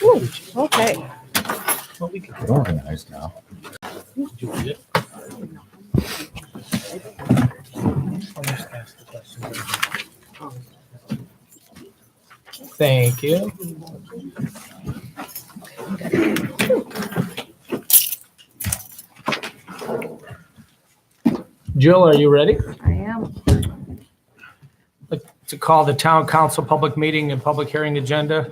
Ooh, okay. Well, we can get organized now. Thank you. Jill, are you ready? I am. To call the town council public meeting and public hearing agenda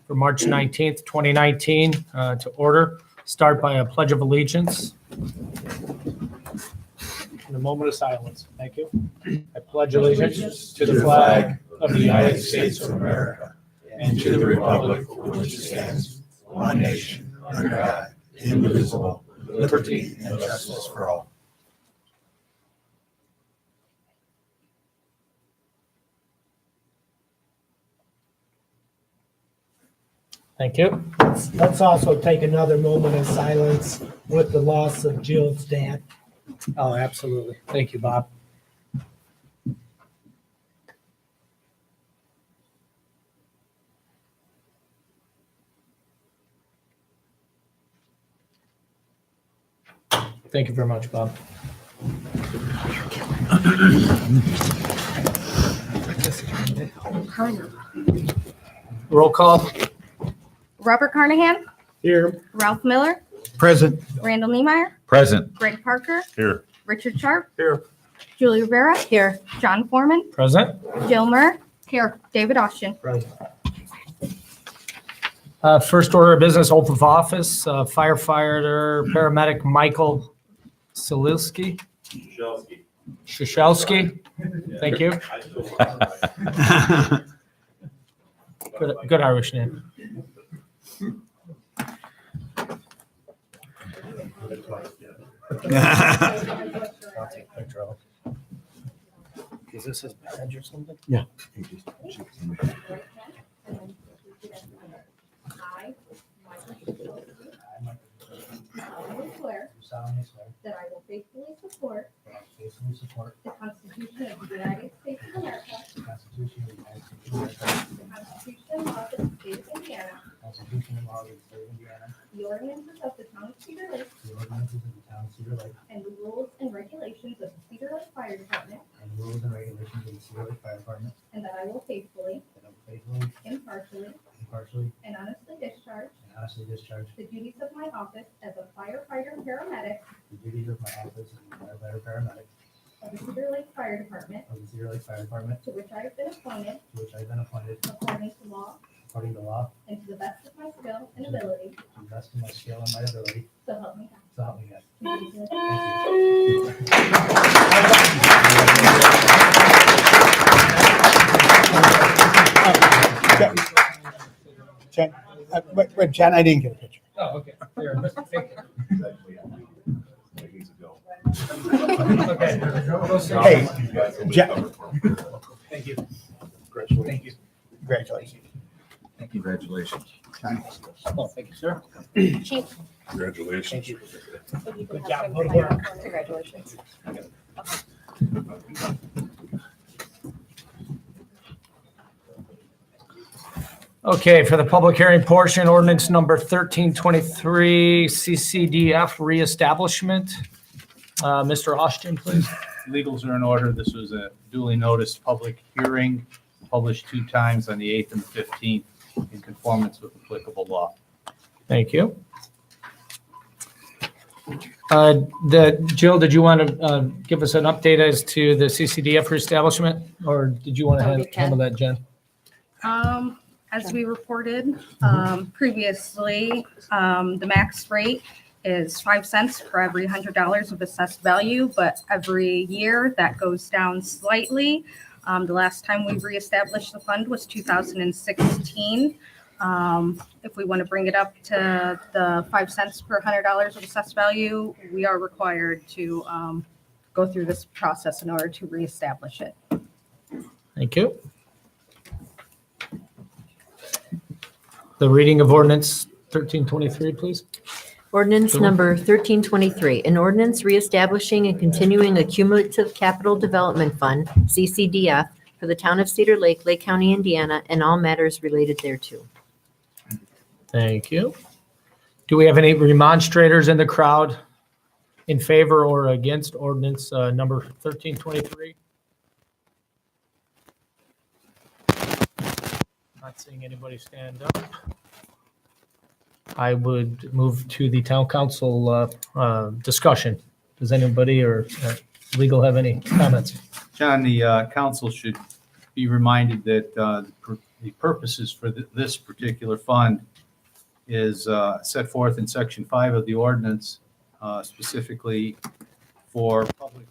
for March 19th, 2019 to order. Start by a pledge of allegiance. And a moment of silence. Thank you. I pledge allegiance to the flag of the United States of America and to the republic for which it stands, one nation, under God, indivisible, with liberty and justice for all. Thank you. Let's also take another moment of silence with the loss of Jill's dad. Oh, absolutely. Thank you, Bob. Thank you very much, Bob. Roll call. Robert Carnahan, Here. Ralph Miller, Present. Randall Niemeyer, Present. Greg Parker, Here. Richard Sharp. Here. Julie Rivera. Here. John Foreman, Present. Jill Murr. Here. David Austin. First order of business, oath of office, firefighter, paramedic Michael Sililski. Shashelski. Thank you. Good Irish name. I'll take a picture of it. Is this his badge or something? I, Michael swear Solemnly swear that I will faithfully support that I will faithfully support the Constitution of the United States of America, the Constitution of the United States of America, the Constitution and laws of the state of Indiana, the Constitution and laws of the state of Indiana, the ordinances of the town of Cedar Lake, the ordinances of the town of Cedar Lake, and the rules and regulations of the Cedar Lake Fire Department, and the rules and regulations of the Cedar Lake Fire Department, and that I will faithfully, that I will faithfully, impartially, impartially, and honestly discharge and honestly discharge the duties of my office as a firefighter and paramedic the duties of my office as a firefighter paramedic of the Cedar Lake Fire Department, of the Cedar Lake Fire Department, to which I have been appointed to which I have been appointed according to law according to law, and to the best of my skill and ability, to the best of my skill and my ability, so help me God. so help me God. Congratulations. Jen, wait, Jen, I didn't get a picture. Oh, okay. Here, Mr. Fink. Okay. Hey, Jen, Thank you. Thank you. Congratulations. Congratulations. Oh, thank you, sir. Congratulations. Thank you. Good job. Good work. Congratulations. Okay, for the public hearing portion, ordinance number 1323, CCDF reestablishment. Mr. Austin, please. Legals are in order. This was a duly noticed public hearing, published 2 times on the 8th and 15th in conformance with applicable law. Thank you. Jill, did you want to give us an update as to the CCDF reestablishment, or did you want That would to be Ken. handle that, Jen? As we reported previously, the max rate is 5 cents for every $100 of assessed value, but every year that goes down slightly. The last time we reestablished the fund was 2016. If we want to bring it up to the 5 cents per $100 of assessed value, we are required to go through this process in order to reestablish it. Thank you. The reading of ordinance 1323, please. Ordinance Sure. number 1323, an ordinance reestablishing and continuing a cumulative capital development fund, CCDF, for the town of Cedar Lake, Lake County, Indiana, and all matters related thereto. Thank you. Do we have any remonstrators in the crowd in favor or against ordinance number 1323? Not seeing anybody stand up. I would move to the town council discussion. Does anybody or legal have any comments? John, the council should be reminded that the purposes for this particular fund is set forth in section 5 of the ordinance, specifically for public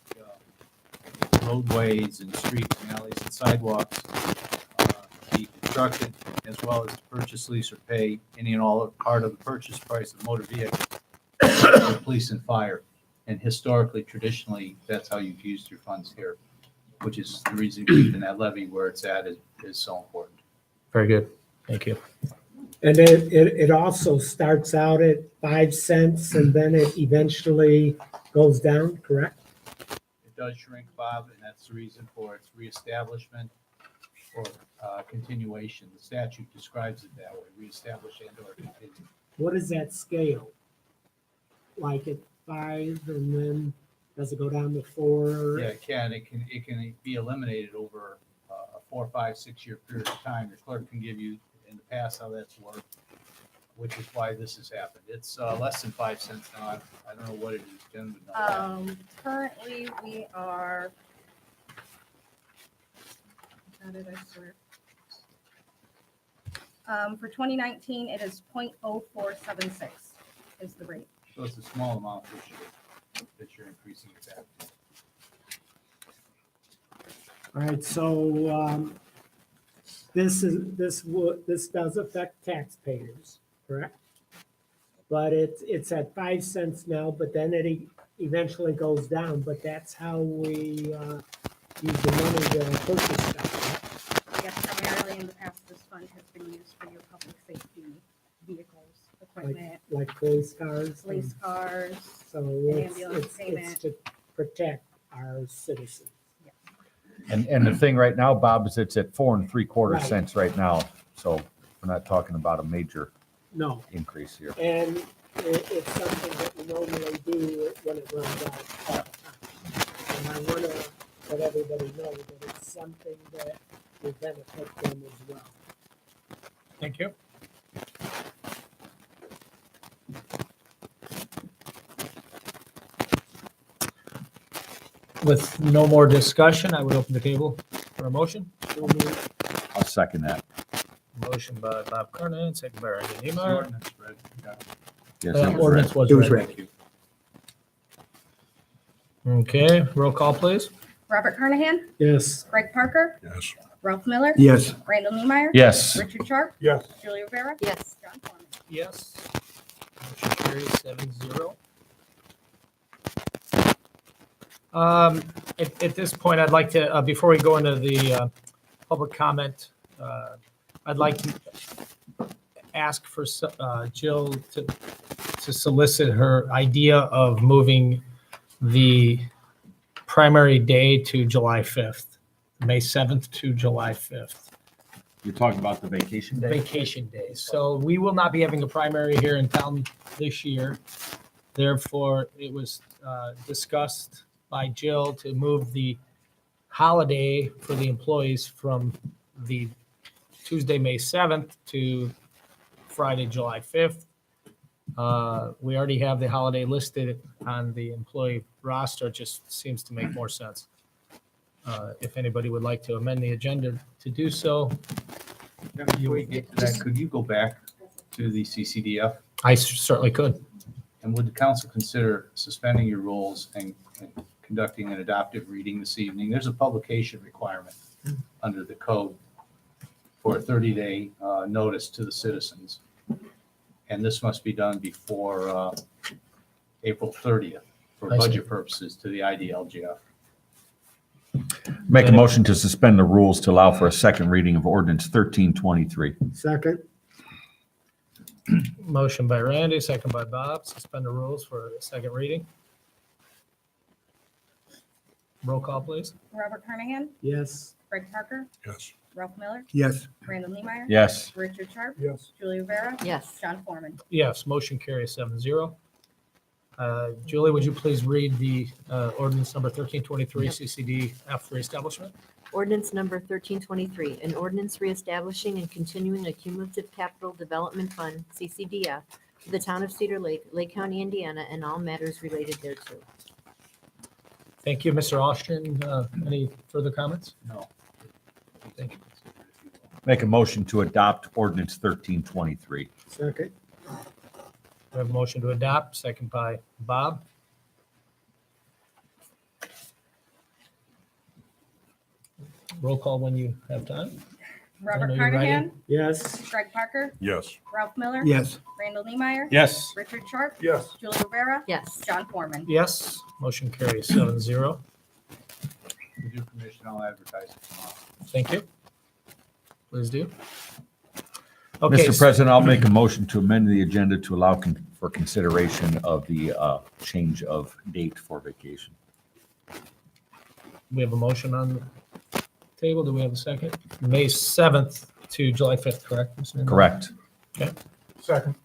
roadways and streets and alleys and sidewalks to be constructed, as well as to purchase, lease, or pay any and all part of the purchase price of motor vehicles for police and fire. And historically, traditionally, that's how you've used your funds here, which is the reason keeping that levy where it's at is so important. Very good. Thank you. And it also starts out at 5 cents and then it eventually goes down, correct? It does shrink, Bob, and that's the reason for its reestablishment or continuation. The statute describes it that way, reestablish and or continue. What is that scale? Like at 5 and then does it go down to 4? Yeah, it can be eliminated over a 4, 5, 6 year period of time. Your clerk can give you in the past how that's worked, which is why this has happened. It's less than 5 cents now. I don't know what it is. Jen would know that. Currently, we are. How did I swear? For 2019, it is 0.0476 is the rate. So it's a small amount this year that you're increasing it back. All right, so this does affect taxpayers, correct? But it's at 5 cents now, but then it eventually goes down, but that's how we use the money to purchase stuff. Yes, primarily in the past, this fund has been used for your public safety vehicles, equipment, Like police cars. police cars. So ambulance it's payment. to protect our citizens. And the thing right now, Bob, is it's at 4 3/4 Right. cents right now. So we're not talking about a major No, increase here. and it's something that we normally do when it runs out all the time. And I want to let everybody know that it's something that will benefit them as well. Thank you. With no more discussion, I would open the table for a motion. So moved. I'll second that. Motion by Bob Kernan, second by Randy The Niemeyer. ordinance read, yeah. Yes, it was Ordinance was It was read. Thank you. Okay, roll call, please. Robert Carnahan, Yes. Greg Parker, Yes. Ralph Miller, Yes. Randall Niemeyer, Yes. Richard Sharp, Yes. Julie Rivera, Yes. John Foreman. Yes. Motion carries 7-0. At this point, I'd like to, before we go into the public comment, I'd like to ask for Jill to solicit her idea of moving the primary day to July 5th, May 7th to July 5th. You're talking about the vacation day? Vacation days. So we will not be having a primary here in town this year. Therefore, it was discussed by Jill to move the holiday for the employees from the Tuesday, May 7th to Friday, July 5th. We already have the holiday listed on the employee roster. It just seems to make more sense. If anybody would like to amend the agenda to do so, Yeah, before you get to that, could you go back to the CCDF? I certainly could. And would the council consider suspending your rules and conducting an adoptive reading this evening? There's a publication requirement under the code for a 30-day notice to the citizens. And this must be done before April 30th for I see. budget purposes to the IDLGF. Make a motion to suspend the rules to allow for a second reading of ordinance 1323. Second. Motion by Randy, second by Bob, suspend the rules for a second reading. Roll call, please. Robert Carnahan, Yes. Greg Parker, Yes. Ralph Miller, Yes. Randall Niemeyer. Yes. Richard Sharp, Yes. Julie Rivera. Yes. John Foreman. Yes, motion carries 7-0. Julie, would you please read the ordinance number 1323 Yep. CCD F reestablishment? Ordinance number 1323, an ordinance reestablishing and continuing a cumulative capital development fund, CCDF, for the town of Cedar Lake, Lake County, Indiana, and all matters related thereto. Thank you, Mr. Austin. Any further comments? No. Thank you. Make a motion to adopt ordinance 1323. Second. We have a motion to adopt, second by Bob. Roll call when you have time. Robert know you're writing. Carnahan, Yes. Greg Parker, Yes. Ralph Miller. Yes. Randall Niemeyer. Yes. Richard Sharp, Yes. Julie Rivera. Yes. John Foreman. Yes, motion carries 7-0. With your permission, I'll advertise it tomorrow. Thank you. Please do. Okay, Mr. President, I'll make a motion to amend the agenda to allow for consideration of the change of date for vacation. we have a motion on the table. Do we have a second? May 7th to July 5th, correct? Mr. Newman? Correct. Second.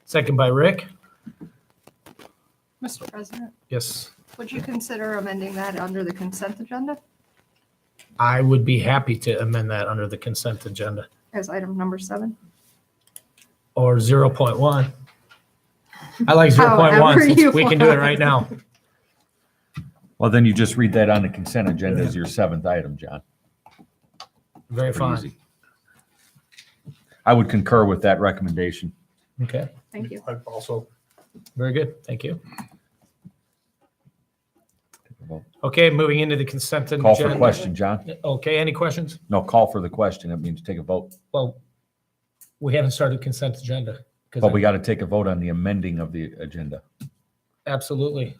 Second by Rick. Mr. President, Yes, would you consider amending that under the consent agenda I would be happy to amend that under the consent agenda. as item number 7? Or 0.1. I like 0.1 However you since we can do it want. right now. Well, then you just read that on the consent agenda as your 7th item, John. Very Pretty fine. easy. I would concur with that recommendation. Okay, Thank you. I've also. very good. Thank you. Okay, moving into the consent agenda. Call for question, John. Okay, any questions? No, call for the question. That means take a vote. Well, we haven't started consent agenda. 'cause But we got to take a vote on the amending of the agenda. Absolutely.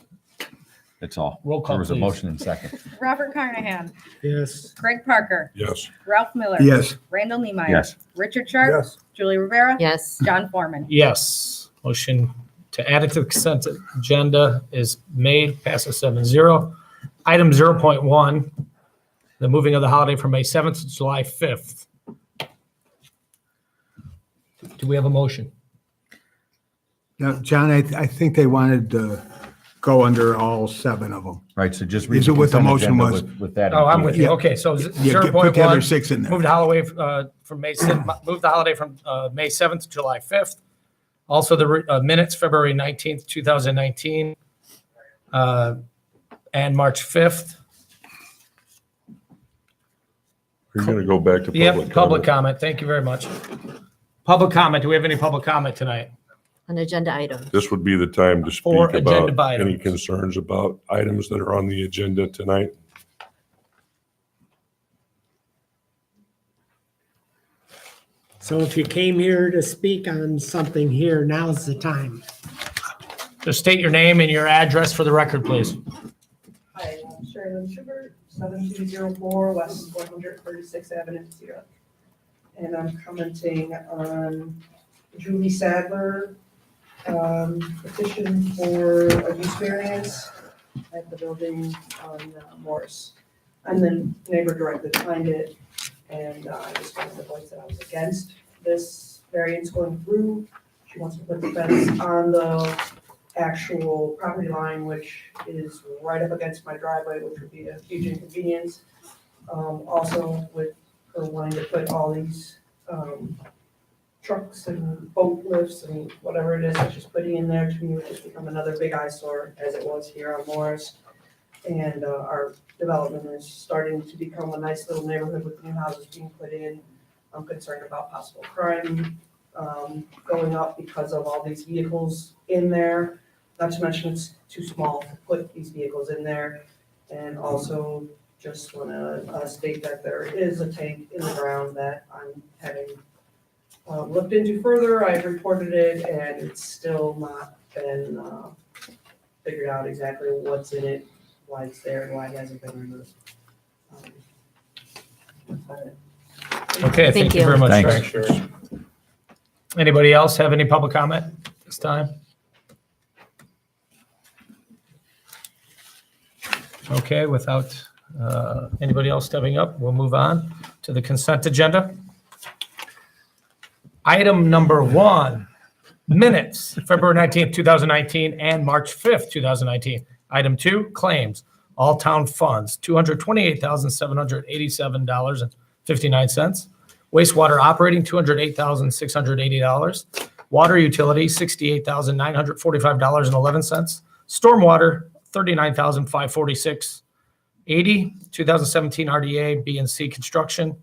That's all. Roll call, There was a please. motion and second. Robert Carnahan, Yes. Greg Parker, Yes. Ralph Miller. Yes. Randall Niemeyer. Yes. Richard Sharp. Yes. Julie Rivera. Yes. John Foreman. Yes, motion to add it to the consent agenda is made, passes 7-0. Item 0.1, the moving of the holiday from May 7th to July 5th. Do we have a motion? Now, John, I think they wanted to go under all 7 of them. Right, so just read Is the it what the consent motion agenda was? with that. Oh, I'm with you. Yeah. Okay, so Yeah, put the other 0.1, 6 in there. move the holiday from move the holiday from May 7th to July 5th. Also, the minutes, February 19th, 2019, and March 5th. You're going to go back to public Yep, comment. public comment. Thank you very much. Public comment. Do we have any public comment tonight? An agenda item. This would be the time to For speak about agenda any items. concerns about items that are on the agenda tonight. So if you came here to speak on something here, now's the time. Just state your name and your address for the record, please. Hi, I'm Sherilyn Schubert, 7204 West 136th Avenue, Cedar Lake. And I'm commenting on Julie Sadler petition for a use variance at the building on Morris. I'm the neighbor directly behind it, and I just wanted to voice that I was against this variance going through. She wants to put the fence on the actual property line, which is right up against my driveway, which would be a huge inconvenience. Also with her wanting to put all these, trucks and boat lifts and whatever it is that she's putting in there, to me, would just become another big eyesore as it was here on Morris. And, our development is starting to become a nice little neighborhood with new houses being put in. I'm concerned about possible crime, going up because of all these vehicles in there. Not to mention it's too small to put these vehicles in there. And also just want to state that there is a tank in the ground that I'm having looked into further. I've reported it and it's still not been figured out exactly what's in it, why it's there, and why it hasn't been removed. That's about it. Okay, thank Thank you you. very much. Thanks. Sherry. Anybody else have any public comment this time? Okay, without Anybody else stepping up? We'll move on to the consent agenda. Item number 1, minutes, February 19th, 2019, and March 5th, 2019. Item 2, claims, all town funds, $228,787.59. Wastewater operating, $208,680. Water utility, $68,945.11. Stormwater, $39,546.80. 2017 RDA B and C construction,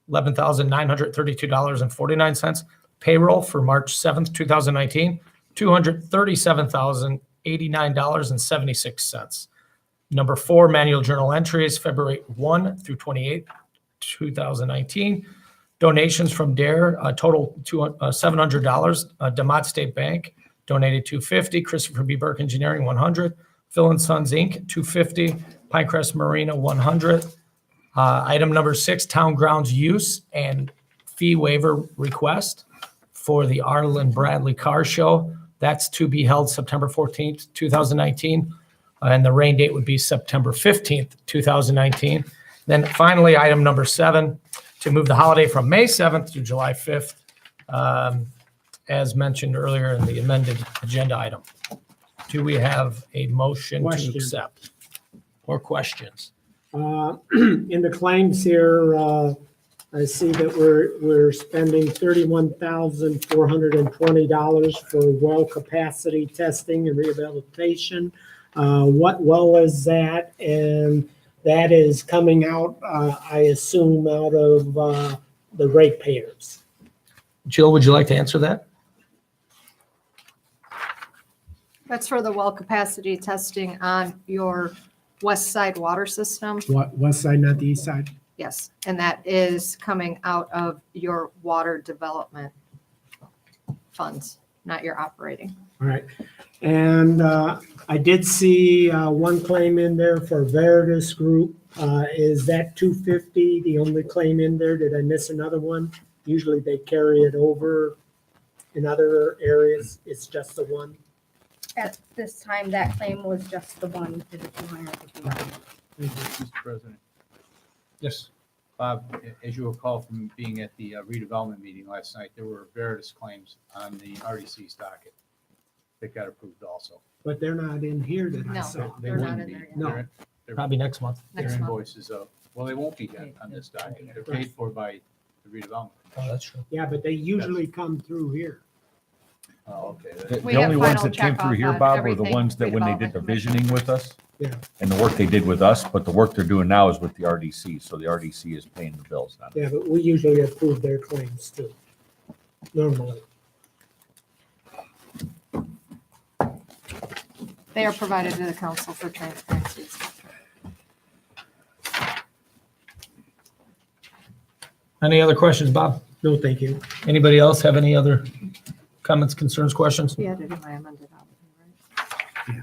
$11,932.49. Payroll for March 7th, 2019, $237,089.76. Number 4, manual journal entries, February 1 through 28, 2019. Donations from DARE, a total $700. DeMott State Bank donated $250. Christopher B. Burke Engineering, $100. Phil and Sons, Inc., $250. Pinecrest Marina, $100. Item number 6, town grounds use and fee waiver request for the Arlen Bradley Car Show. That's to be held September 14th, 2019. And the rain date would be September 15th, 2019. Then finally, item number 7, to move the holiday from May 7th to July 5th, as mentioned earlier in the amended agenda item. Do we have a motion to Question. accept or questions? In the claims here, I see that we're spending $31,420 for well capacity testing and rehabilitation. What well is that? And that is coming out, I assume, out of the ratepayers. Jill, would you like to answer that? That's for the well capacity testing on your west side water system. What, west side, not the east side? Yes, and that is coming out of your water development funds, not your operating. All right. And I did see one claim in there for Veritas Group. Is that 250 the only claim in there? Did I miss another one? Usually they carry it over in other areas. It's just the one. At this time, that claim was just the one to the $250. Mr. President. Yes. Bob, as you recall from being at the redevelopment meeting last night, there were Veritas claims on the RDC's docket that got approved also. But they're not in here that I No. saw. They They're not wouldn't in be. there yet. No. They're- Probably next month. Their Next month. invoices, well, they won't be done on this docket. They're paid for by the redevelopment. Oh, that's true. Yeah, but they usually come through here. Oh, okay. The We the have only ones final that came check through off here, on Bob, were the everything ones that when they did the redevelopment visioning with us. Yeah. And the work they did with us, but the work they're doing now is with the RDC, so the RDC is paying the bills on it. Yeah, but we usually approve their claims too, normally. They are provided to the council for transparency. Any other questions, Bob? No, thank you. Anybody else have any other comments, concerns, questions? Yeah, did I amended out, right?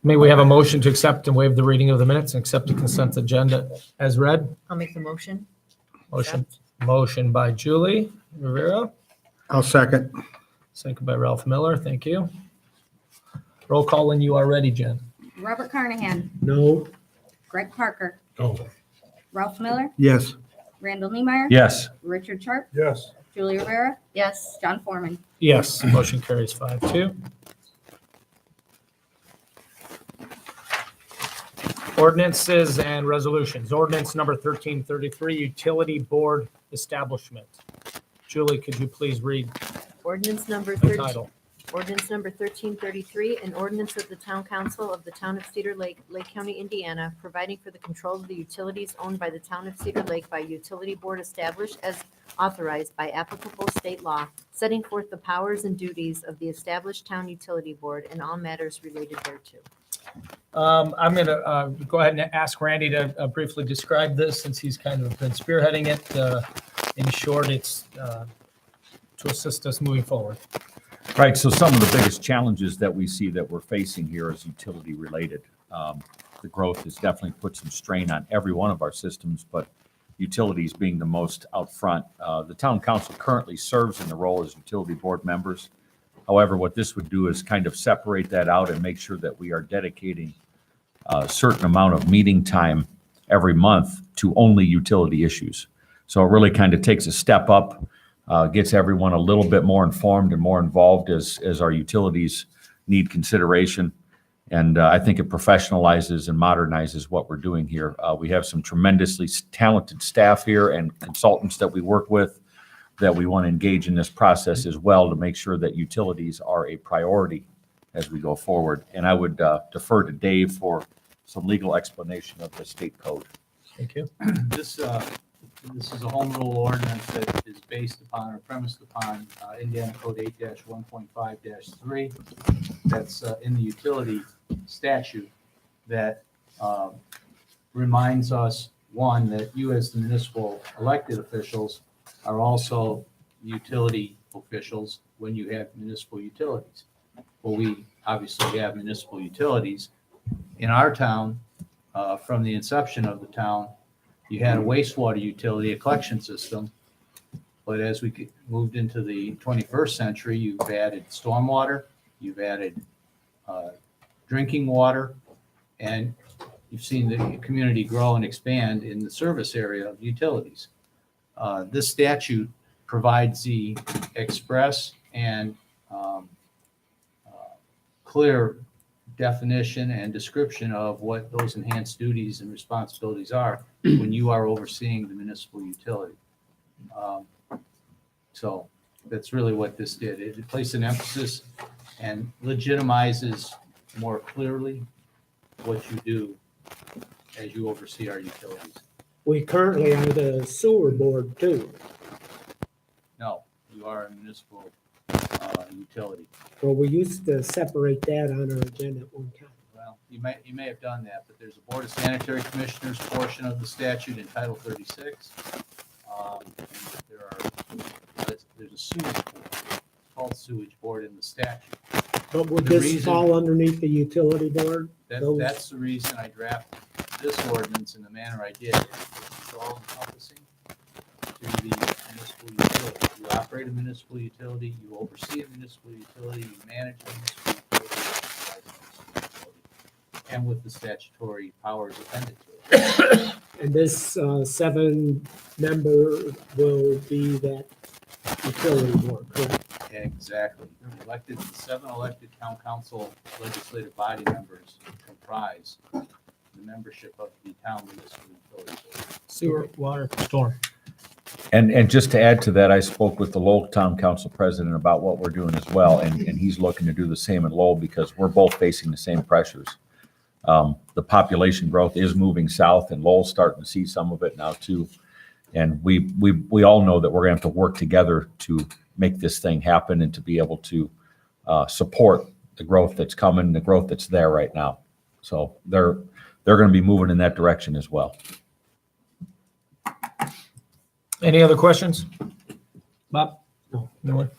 May we have a motion to accept and waive the reading of the minutes and accept the consent agenda as read? I'll make the motion. Motion by Julie Rivera, I'll second. second by Ralph Miller. Thank you. Roll call when you are ready, Jen. Robert Carnahan, No, Greg Parker, Oh, Ralph Miller, Yes. Randall Niemeyer. Yes, Richard Sharp, yes. Julie Rivera, Yes. John Foreman. Yes, motion carries 5-2. Ordinances and resolutions. Ordinance number 1333, Utility Board Establishment. Julie, could you please read Ordinance number the 13. title? Ordinance number 1333, an ordinance of the Town Council of the Town of Cedar Lake, Lake County, Indiana, providing for the control of the utilities owned by the Town of Cedar Lake by utility board established as authorized by applicable state law, setting forth the powers and duties of the established town utility board and all matters related thereto. I'm going to go ahead and ask Randy to briefly describe this since he's kind of been spearheading it. In short, it's to assist us moving forward. right. So some of the biggest challenges that we see that we're facing here is utility related. The growth has definitely put some strain on every one of our systems, but utilities being the most out front. The town council currently serves in the role as utility board members. However, what this would do is kind of separate that out and make sure that we are dedicating a certain amount of meeting time every month to only utility issues. So it really kind of takes a step up, gets everyone a little bit more informed and more involved as our utilities need consideration. And I think it professionalizes and modernizes what we're doing here. We have some tremendously talented staff here and consultants that we work with that we want to engage in this process as well to make sure that utilities are a priority as we go forward. And I would defer to Dave for some legal explanation of the state code. Thank you. This is a home rule ordinance that is based upon or premised upon Indiana Code 8-1.5-3. That's in the utility statute that reminds us, one, that you as the municipal elected officials are also utility officials when you have municipal utilities. Well, we obviously have municipal utilities. In our town, from the inception of the town, you had a wastewater utility, a collection system. But as we moved into the 21st century, you've added stormwater, you've added drinking water, and you've seen the community grow and expand in the service area of utilities. This statute provides the express and clear definition and description of what those enhanced duties and responsibilities are when you are overseeing the municipal utility. So that's really what this did. It placed an emphasis and legitimizes more clearly what you do as you oversee our utilities. We currently are the sewer board too. No, you are a municipal utility. Well, we used to separate that on our agenda at one time. Well, you may have done that, but there's a Board of Sanitary Commissioners portion of the statute in Title 36. There's a sewage board, called sewage board in the statute. But would The this reason- fall underneath the utility board? Those- That's the reason I drafted this ordinance in the manner I did. It's all encompassing to the municipal utility. You operate a municipal utility, you oversee a municipal utility, you manage a municipal utility, you supervise a municipal utility, and with the statutory powers appended to it. And this 7-member will be that utility board, correct? Exactly. The 7 elected town council legislative body members comprise the membership of the town municipal utility board. Sewer, water, storm. And just to add to that, I spoke with the Lowell Town Council president about what we're doing as well, and he's looking to do the same in Lowell because we're both facing the same pressures. The population growth is moving south, and Lowell's starting to see some of it now too. And we all know that we're gonna have to work together to make this thing happen and to be able to support the growth that's coming, the growth that's there right now. So they're gonna be moving in that direction as well. Any other questions? Bob? No. No one?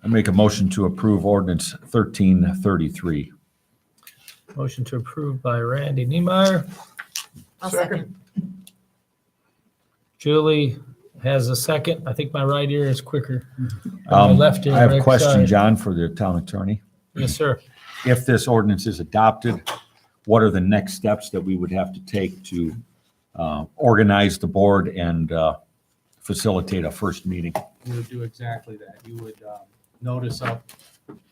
I make a motion to approve ordinance 1333. Motion to approve by Randy Niemeyer. I'll second. Julie has a second. I think my right ear is quicker. My left ear, I have a Rick, question, sorry. John, for the town attorney. Yes, sir. If this ordinance is adopted, what are the next steps that we would have to take to organize the board and facilitate a first meeting? You would do exactly that. You would notice up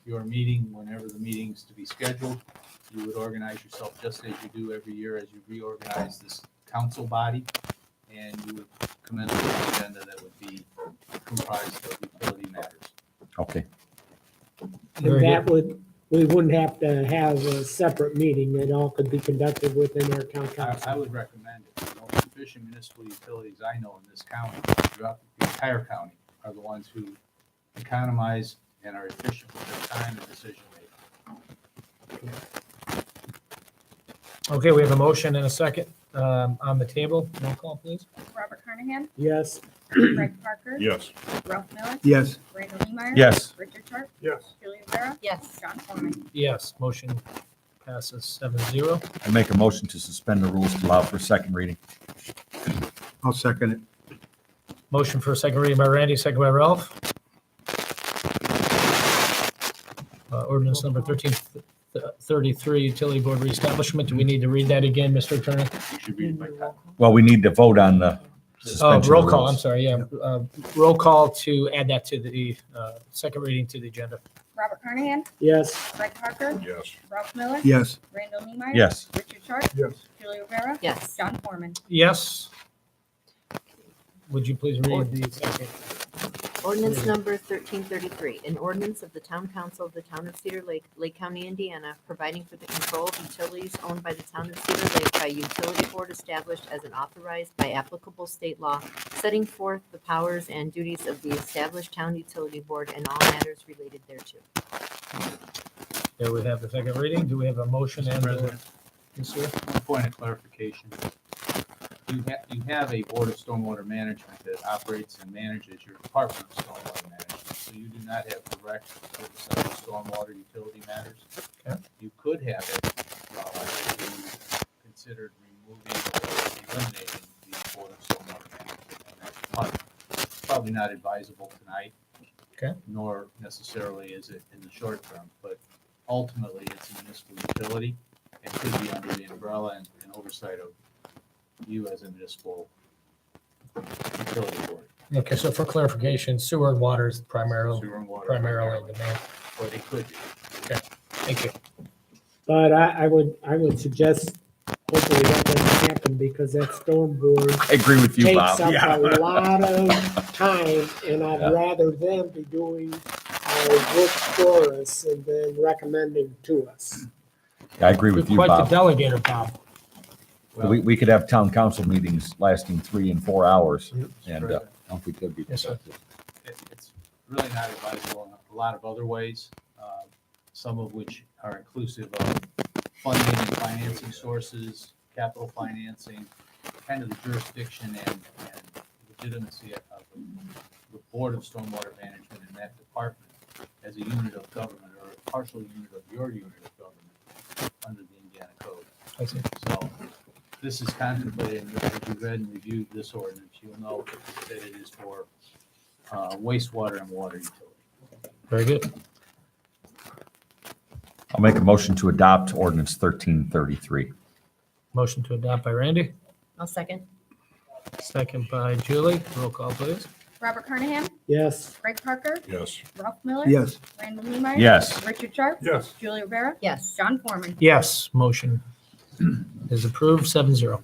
your meeting whenever the meeting's to be scheduled. You would organize yourself just as you do every year as you reorganize this council body. And you would commence with an agenda that would be comprised of utility matters. Okay. Very And that we wouldn't have to have a separate meeting. It all could be conducted within our town I council. would recommend it. The most efficient municipal utilities I know in this county, throughout the entire county, are the ones who economize and are efficient with their time and decision making. Okay, we have a motion and a second on the table. Roll call, please. Robert Carnahan, Yes, Greg Parker. Yes. Ralph Miller. Yes. Randall Niemeyer. Yes. Richard Sharp. Yes. Julia Vera. Yes. John Foreman. Yes, motion passes 7-0. I make a motion to suspend the rules to allow for second reading. I'll second it. Motion for a second reading by Randy, second by Ralph. ordinance number 1333, utility board reestablishment. Do we need to read that again, Mr. Attorney? You should read it by title. Well, we need to vote on the Oh, suspension. roll of call, I'm rules. sorry, yeah. Roll call to add that to the second reading to the agenda. Robert Carnahan, Yes, Greg Parker, Yes. Ralph Miller, Yes. Randall Niemeyer. Yes. Richard Sharp, Yes. Julie Rivera, Yes. John Foreman. Yes. Would you please read the second? Ordinance number 1333, an ordinance of the Town Council of the Town of Cedar Lake, Lake County, Indiana, providing for the control of utilities owned by the Town of Cedar Lake by a utility board established as an authorized by applicable state law, setting forth the powers and duties of the established town utility board and all matters related thereto. There we have the second reading. Do we have a motion and? President. Yes, sir. One point of clarification. You have a board of stormwater management that operates and manages your department of stormwater management. So you do not have direct oversight of stormwater utility matters. Okay. You could have it, if you considered removing or eliminating the board of stormwater management in that department. Probably not advisable tonight. Okay. Nor necessarily is it in the short term, but ultimately it's a municipal utility and could be under the umbrella and oversight of you as a municipal utility board. Okay, so for clarification, sewer and water is primarily Sewer and water. the main. Or they could be. Thank you. but I would suggest hopefully that doesn't happen because that storm board I agree with you, takes Bob. up Yeah. a lot of time, and Yeah. I'd rather them be doing our work for us and then recommending to us. I agree with you, Quite the Bob. delegator, Bob. We could have town council meetings lasting 3 and 4 hours, and I President, don't know if we could be Yes, sir. productive. It's really not advisable in a lot of other ways, some of which are inclusive of funding and financing sources, capital financing, kind of the jurisdiction and legitimacy of the Board of Stormwater Management in that department as a unit of government or a partial unit of your unit of government under the Indiana Code. I see. So this is contemplated, and as you read and reviewed this ordinance, you'll know that it is for wastewater and water utility. Very good. I'll make a motion to adopt ordinance 1333. Motion to adopt by Randy, I'll second. second by Julie. Roll call, please. Robert Carnahan, Yes, Greg Parker, Yes. Ralph Miller. Yes. Randall Niemeyer. Yes. Richard Sharp, Yes. Julie Rivera, Yes. John Foreman. Yes, motion is approved, 7-0.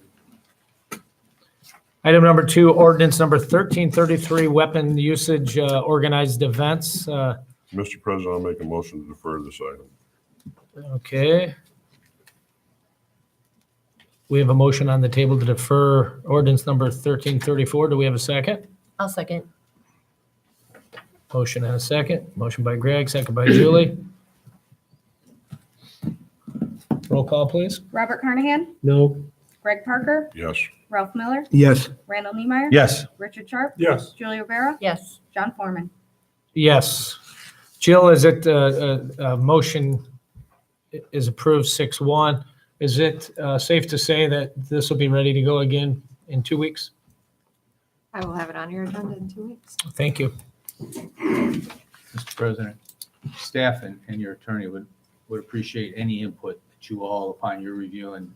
Item number 2, ordinance number 1333, weapon usage, organized events. Mr. President, I'll make a motion to defer this item. Okay. We have a motion on the table to defer ordinance number 1334. Do we have a second? I'll second. Motion and a second. Motion by Greg, second by Julie. Roll call, please. Robert Carnahan, no, Greg Parker, Yes. Ralph Miller, Yes. Randall Niemeyer. Yes. Richard Sharp, Yes. Julie Rivera, Yes. John Foreman. Yes. Jill, is it, motion is approved 6-1. Is it safe to say that this will be ready to go again in 2 weeks? I will have it on your agenda in 2 weeks. Thank you. Mr. President, staff and your attorney would appreciate any input that you all, upon your review and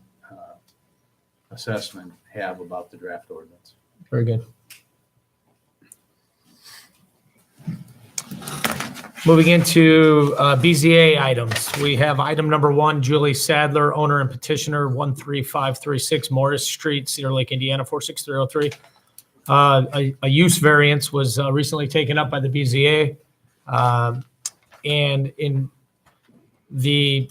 assessment, have about the draft ordinance. Very good. Moving into BZA items, we have item number 1, Julie Sadler, owner and petitioner, 13536 Morris Street, Cedar Lake, Indiana, 46303. A use variance was recently taken up by the BZA. And in the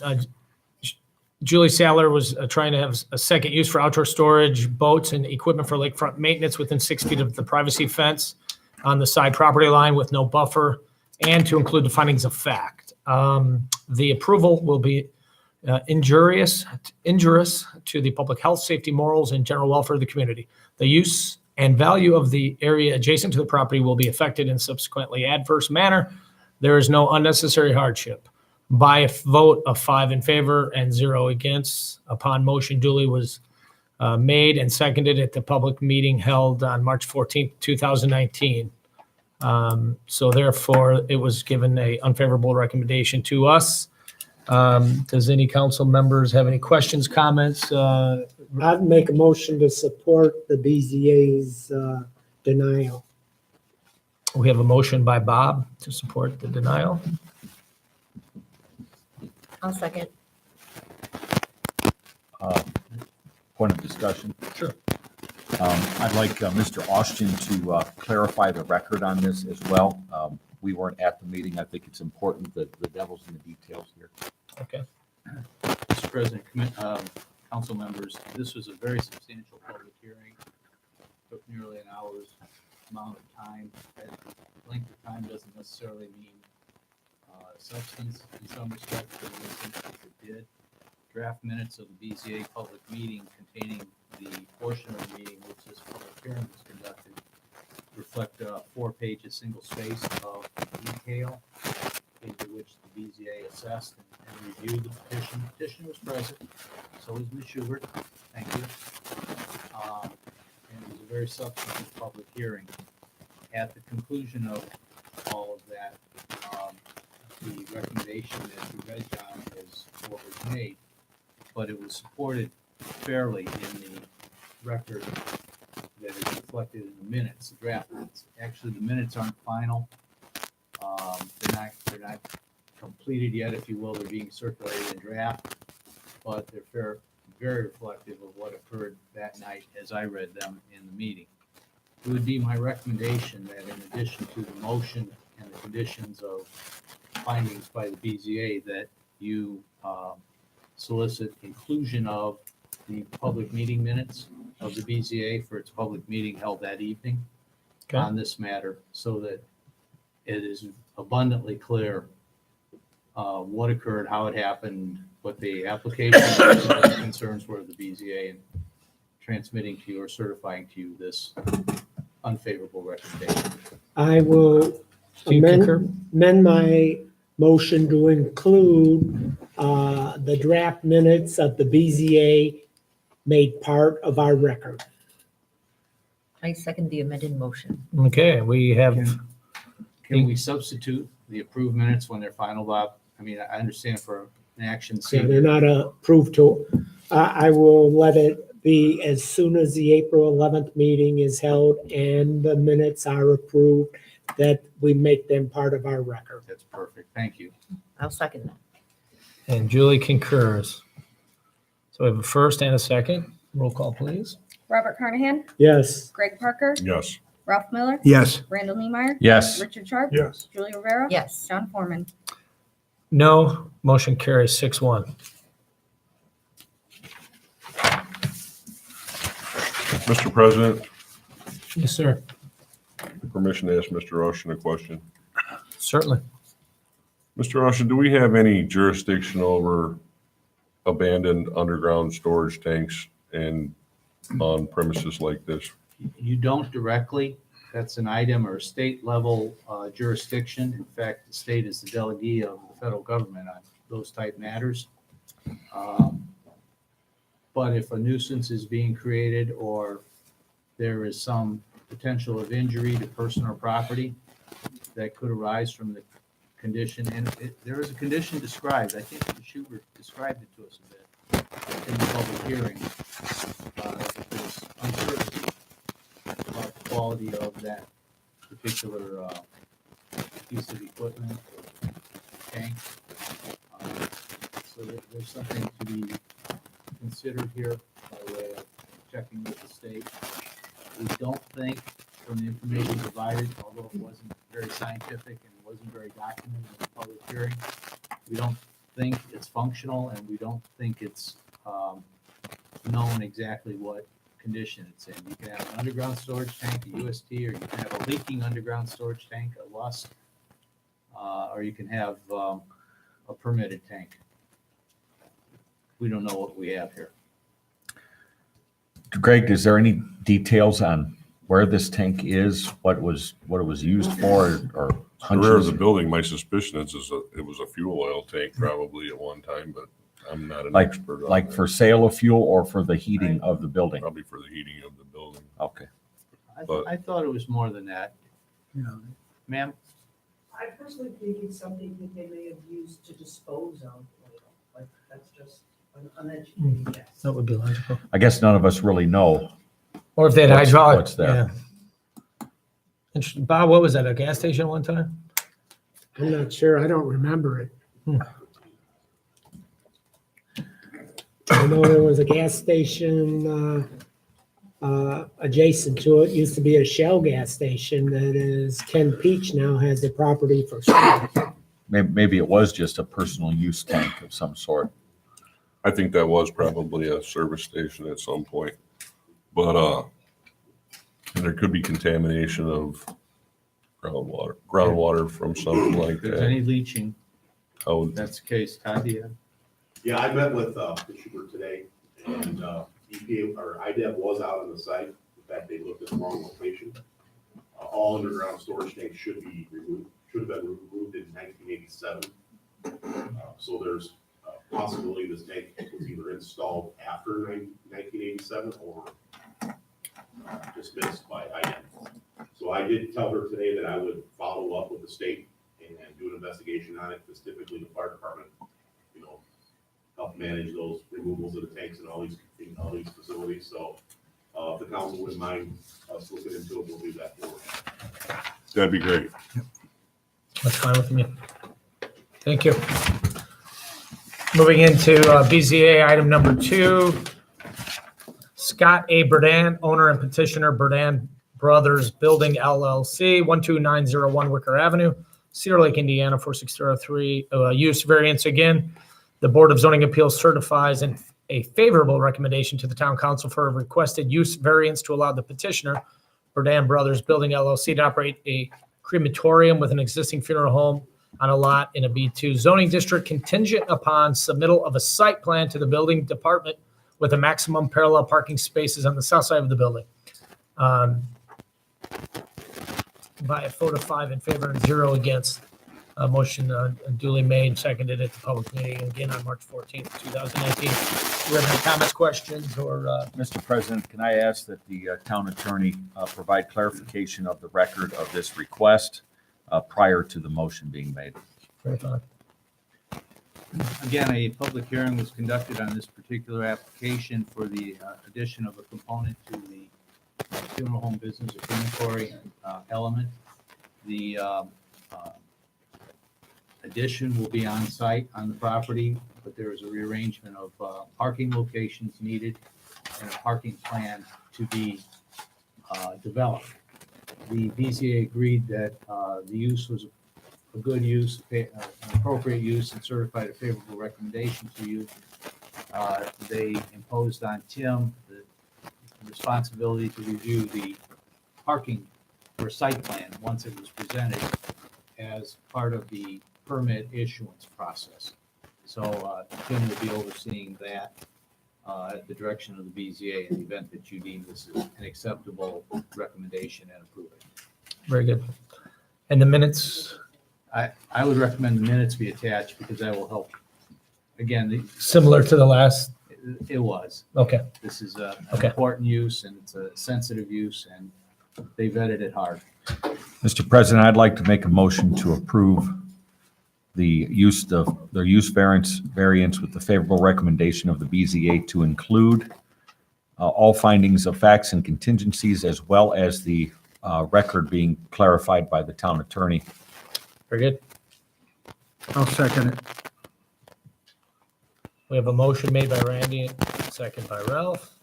Julie Sadler was trying to have a second use for outdoor storage, boats, and equipment for lakefront maintenance within 6 feet of the privacy fence on the side property line with no buffer, and to include the findings of fact. The approval will be injurious to the public health, safety, morals, and general welfare of the community. The use and value of the area adjacent to the property will be affected in subsequently adverse manner. There is no unnecessary hardship. By a vote of 5 in favor and 0 against, upon motion duly was made and seconded at the public meeting held on March 14th, 2019. So therefore, it was given a unfavorable recommendation to us. Does any council members have any questions, comments? I'd make a motion to support the BZA's denial. We have a motion by Bob to support the denial. I'll second. Point of discussion. Sure. I'd like Mr. Austin to clarify the record on this as well. We weren't at the meeting. I think it's important that the devil's in the details here. Okay. Mr. President, council members, this was a very substantial public hearing. Took nearly an hour's amount of time. That length of time doesn't necessarily mean substance in some respects, but in this instance it did. Draft minutes of the BZA public meeting containing the portion of the meeting which this public hearing was conducted reflect 4 pages, single space of detail into which the BZA assessed and reviewed the petition. Petition was present, so was Ms. Schubert. Thank you. And it was a very substantive public hearing. At the conclusion of all of that, the recommendation that you read down is what was made, but it was supported fairly in the record that is reflected in the minutes, the draft minutes. Actually, the minutes aren't final. They're not completed yet, if you will. They're being circulated in draft, but they're very reflective of what occurred that night as I read them in the meeting. It would be my recommendation that in addition to the motion and the conditions of findings by the BZA, that you solicit inclusion of the public meeting minutes of the BZA for its public meeting held that evening on this matter, so that it is abundantly clear what occurred, how it happened, what the application concerns were of the BZA, and transmitting to you or certifying to you this unfavorable recommendation. I will Do you concur? amend my motion to include the draft minutes of the BZA made part of our record. I second the amended motion. Okay, we have, Can we substitute the approved minutes when they're final, Bob? I mean, I understand for an action So they're scene. not approved to, I will let it be as soon as the April 11th meeting is held and the minutes are approved, that we make them part of our record. That's perfect. Thank you. I'll second that. and Julie concurs. So we have a first and a second. Roll call, please. Robert Carnahan, Yes. Greg Parker, Yes. Ralph Miller, Yes. Randall Niemeyer, Yes. Richard Sharp, Yes. Julie Rivera. Yes. John Foreman. No, motion carries 6-1. Mr. President, Yes, sir. permission to ask Mr. Ocean a question. Certainly. Mr. Ocean, do we have any jurisdiction over abandoned underground storage tanks and on premises like this? You don't directly. That's an item or state level jurisdiction. In fact, the state is the delegee of the federal government on those type matters. But if a nuisance is being created or there is some potential of injury to person or property that could arise from the condition, and there is a condition described, I think Mr. Schubert described it to us a bit in the public hearing. There's uncertainty about the quality of that particular piece of equipment or tank. So there's something to be considered here by way of checking with the state. We don't think, from the information provided, although it wasn't very scientific and wasn't very documented in the public hearing, we don't think it's functional, and we don't think it's known exactly what condition it's in. You can have an underground storage tank, a UST, or you can have a leaking underground storage tank, a LUST, or you can have a permitted tank. We don't know what we have here. Greg, is there any details on where this tank is, what it was used for, or The rear of hunches? the building, my suspicion is it was a fuel oil tank probably at one time, but I'm not an Like, expert on like that. for sale of fuel or for the heating of the building? Probably for the heating of the building. Okay. I thought it was more than that. Ma'am? I personally think it's something that they may have used to dispose of oil, like, that's just an uneducated guess. That would be logical. I guess none of us really know. Or if they had What's- hydraulic. what's there? Yeah. Interesting. Bob, what was that, a gas station one time? I'm not sure, I don't remember it. I know there was a gas station adjacent to it, used to be a Shell gas station that is, Ken Peach now has the property for sale. Maybe it was just a personal use tank of some sort. I think that was probably a service station at some point. But, and there could be contamination of groundwater from something like If there's that. any leaching, How, if that's the case, Todd, do you have? Yeah, I met with Fisher today, and EPA, or IDEP was out on the site. In fact, they looked at the wrong location. All underground storage tanks should be removed, should have been removed in 1987. So there's a possibility this tank was either installed after 1987 or dismissed by IDEP. So I did tell her today that I would follow up with the state and do an investigation on it, because typically the fire department, you know, help manage those removals of the tanks in all these facilities. So if the council wouldn't mind us looking into it, we'll do that for you. that'd be great. That's fine with me. Thank you. Moving into BZA item number 2. Scott A. Burdan, owner and petitioner, Burdan Brothers Building LLC, 12901 Wicker Avenue, Cedar Lake, Indiana, 46003. Use variance again. The Board of Zoning Appeals certifies a favorable recommendation to the town council for a requested use variance to allow the petitioner, Burdan Brothers Building LLC, to operate a crematorium with an existing funeral home on a lot in a B2 zoning district, contingent upon submittal of a site plan to the building department with a maximum parallel parking spaces on the south side of the building. By a vote of 5 in favor and 0 against. Motion duly made, seconded at the public meeting again on March 14th, 2019. Do we have any comments, questions, or? Mr. President, can I ask that the town attorney provide clarification of the record of this request prior to the motion being made? Very fine. Again, a public hearing was conducted on this particular application for the addition of a component to the funeral home business or crematory element. The addition will be on site on the property, but there is a rearrangement of parking locations needed and a parking plan to be developed. The BZA agreed that the use was a good use, an appropriate use, and certified a favorable recommendation to you. They imposed on Tim the responsibility to review the parking or site plan once it was presented as part of the permit issuance process. So Tim will be overseeing that at the direction of the BZA in the event that you deem this is an acceptable recommendation and approve it. Very good. And the minutes, I would recommend the minutes be attached because that will help. Again, similar to the last? it was. Okay. This is an Okay. important use and it's a sensitive use and they vetted it hard. Mr. President, I'd like to make a motion to approve the use variance with the favorable recommendation of the BZA to include all findings of facts and contingencies, as well as the record being clarified by the town attorney. Very good. I'll second it. We have a motion made by Randy, second by Ralph.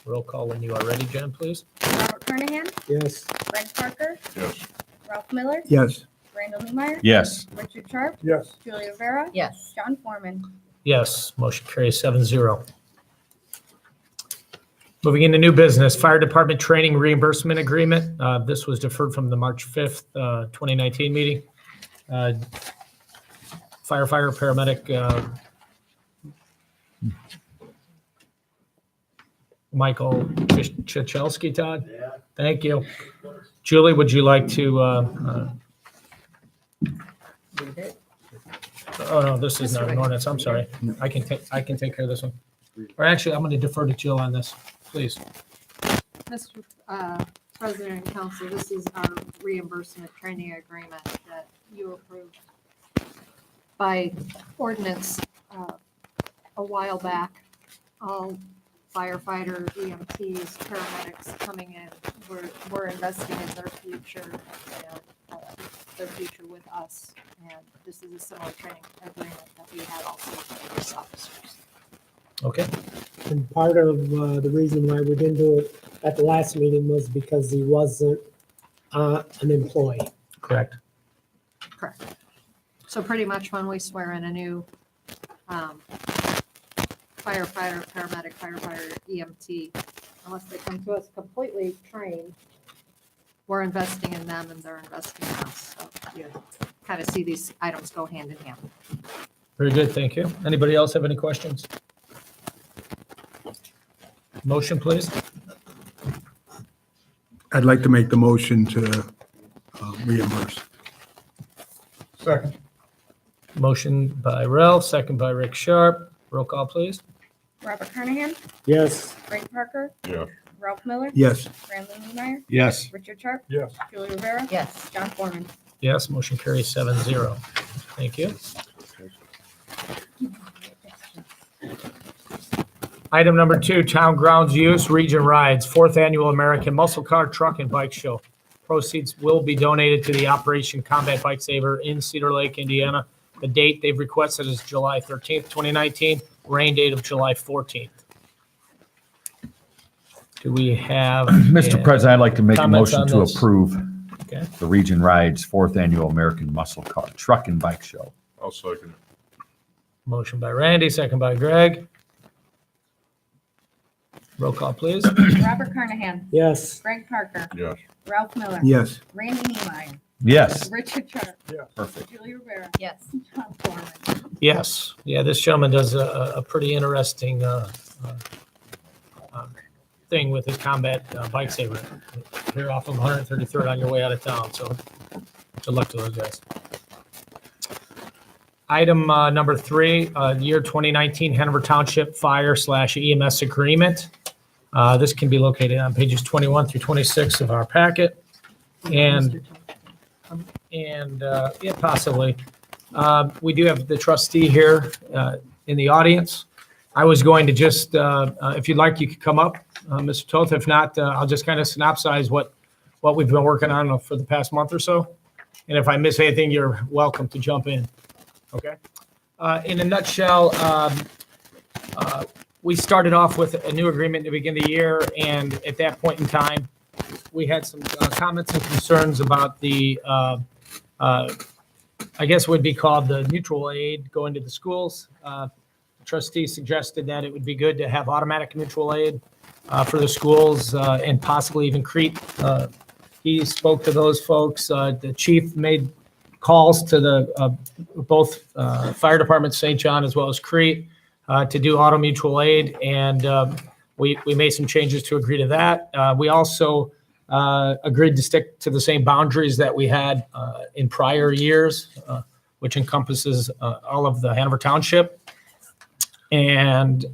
Roll call when you are ready, Jen, please. Robert Carnahan, Yes, Greg Parker, Yes. Ralph Miller, Yes. Randall Newmeyer, Yes. Richard Sharp, Yes. Julia Rivera, Yes. John Foreman. Yes, motion carries 7-0. Moving into new business, fire department training reimbursement agreement. This was deferred from the March 5th, 2019 meeting. Firefighter, paramedic, Michael Chichelski, Todd? Yeah. Thank you. Julie, would you like to, Read it. oh, no, this is not an ordinance, I'm sorry. I can take care of this one. Or actually, I'm going to defer to Jill on this, please. Mr. President and Council, this is our reimbursement training agreement that you approved by ordinance a while back. All firefighter, EMTs, paramedics coming in, we're investing in their future and their future with us. And this is a similar training agreement that we had also with police officers. Okay, And part of the reason why we didn't do it at the last meeting was because he wasn't an employee. correct. Correct. So pretty much when we swear in a new firefighter, paramedic, firefighter, EMT, unless they come to us completely trained, we're investing in them and they're investing in us. So you kind of see these items go hand in hand. Very good, thank you. Anybody else have any questions? Motion, please. I'd like to make the motion to reimburse. Second. Motion by Ralph, second by Rick Sharp. Roll call, please. Robert Carnahan, Yes, Greg Parker, Yeah. Ralph Miller, Yes, Brandon Niemeyer, Yes. Richard Sharp, Yes. Julie Rivera, Yes. John Foreman. Yes, motion carries 7-0. Thank you. Item number 2, Town Grounds Use Region Rides, 4th Annual American Muscle Car Truck and Bike Show. Proceeds will be donated to the Operation Combat Bike Saver in Cedar Lake, Indiana. The date they've requested is July 13th, 2019, rain date of July 14th. Do we have? Mr. President, I'd like to make a Comments motion on to this? approve Okay. the Region Rides 4th Annual American Muscle Car Truck and Bike Show. I'll second. Motion by Randy, second by Greg. Roll call, please. Robert Carnahan, yes, Greg Parker, Yes. Ralph Miller, yes, Randy Niemeyer, Yes. Richard Sharp, Perfect. Julie Rivera, Yes. John Foreman. Yes, yeah, this gentleman does a pretty interesting thing with his combat bike saver here off of 133rd on your way out of town, so good luck to those guys. Item number 3, year 2019 Hanover Township Fire/EMS Agreement. This can be located on pages 21 through 26 of our packet. And yeah, possibly. We do have the trustee here in the audience. I was going to just, if you'd like, you could come up, Mr. Toth. If not, I'll just kind of synopsize what we've been working on for the past month or so. And if I miss anything, you're welcome to jump in. Okay? In a nutshell, we started off with a new agreement at the beginning of the year, and at that point in time, we had some comments and concerns about the, I guess would be called the mutual aid going to the schools. The trustee suggested that it would be good to have automatic mutual aid for the schools and possibly even Crete. He spoke to those folks. The chief made calls to the both fire departments, St. John as well as Crete, to do auto mutual aid, and we made some changes to agree to that. We also agreed to stick to the same boundaries that we had in prior years, which encompasses all of the Hanover Township. And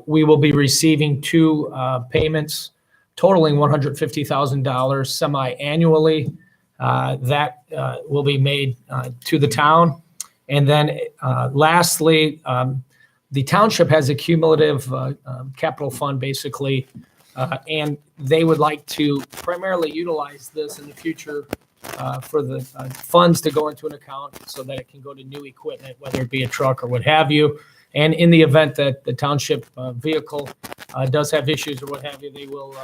we will be receiving 2 payments totaling $150,000 semi-annually. That will be made to the town. And then lastly, the township has a cumulative capital fund, basically, and they would like to primarily utilize this in the future for the funds to go into an account so that it can go to new equipment, whether it be a truck or what have you. And in the event that the township vehicle does have issues or what have you, they will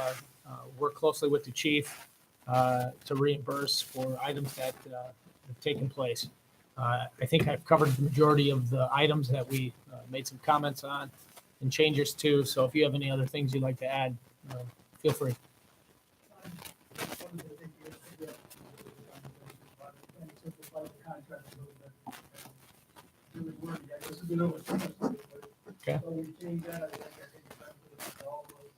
work closely with the chief to reimburse for items that have taken place. I think I've covered the majority of the items that we made some comments on and changes to. So if you have any other things you'd like to add, feel free. Okay. So we changed that, I think time for the call was,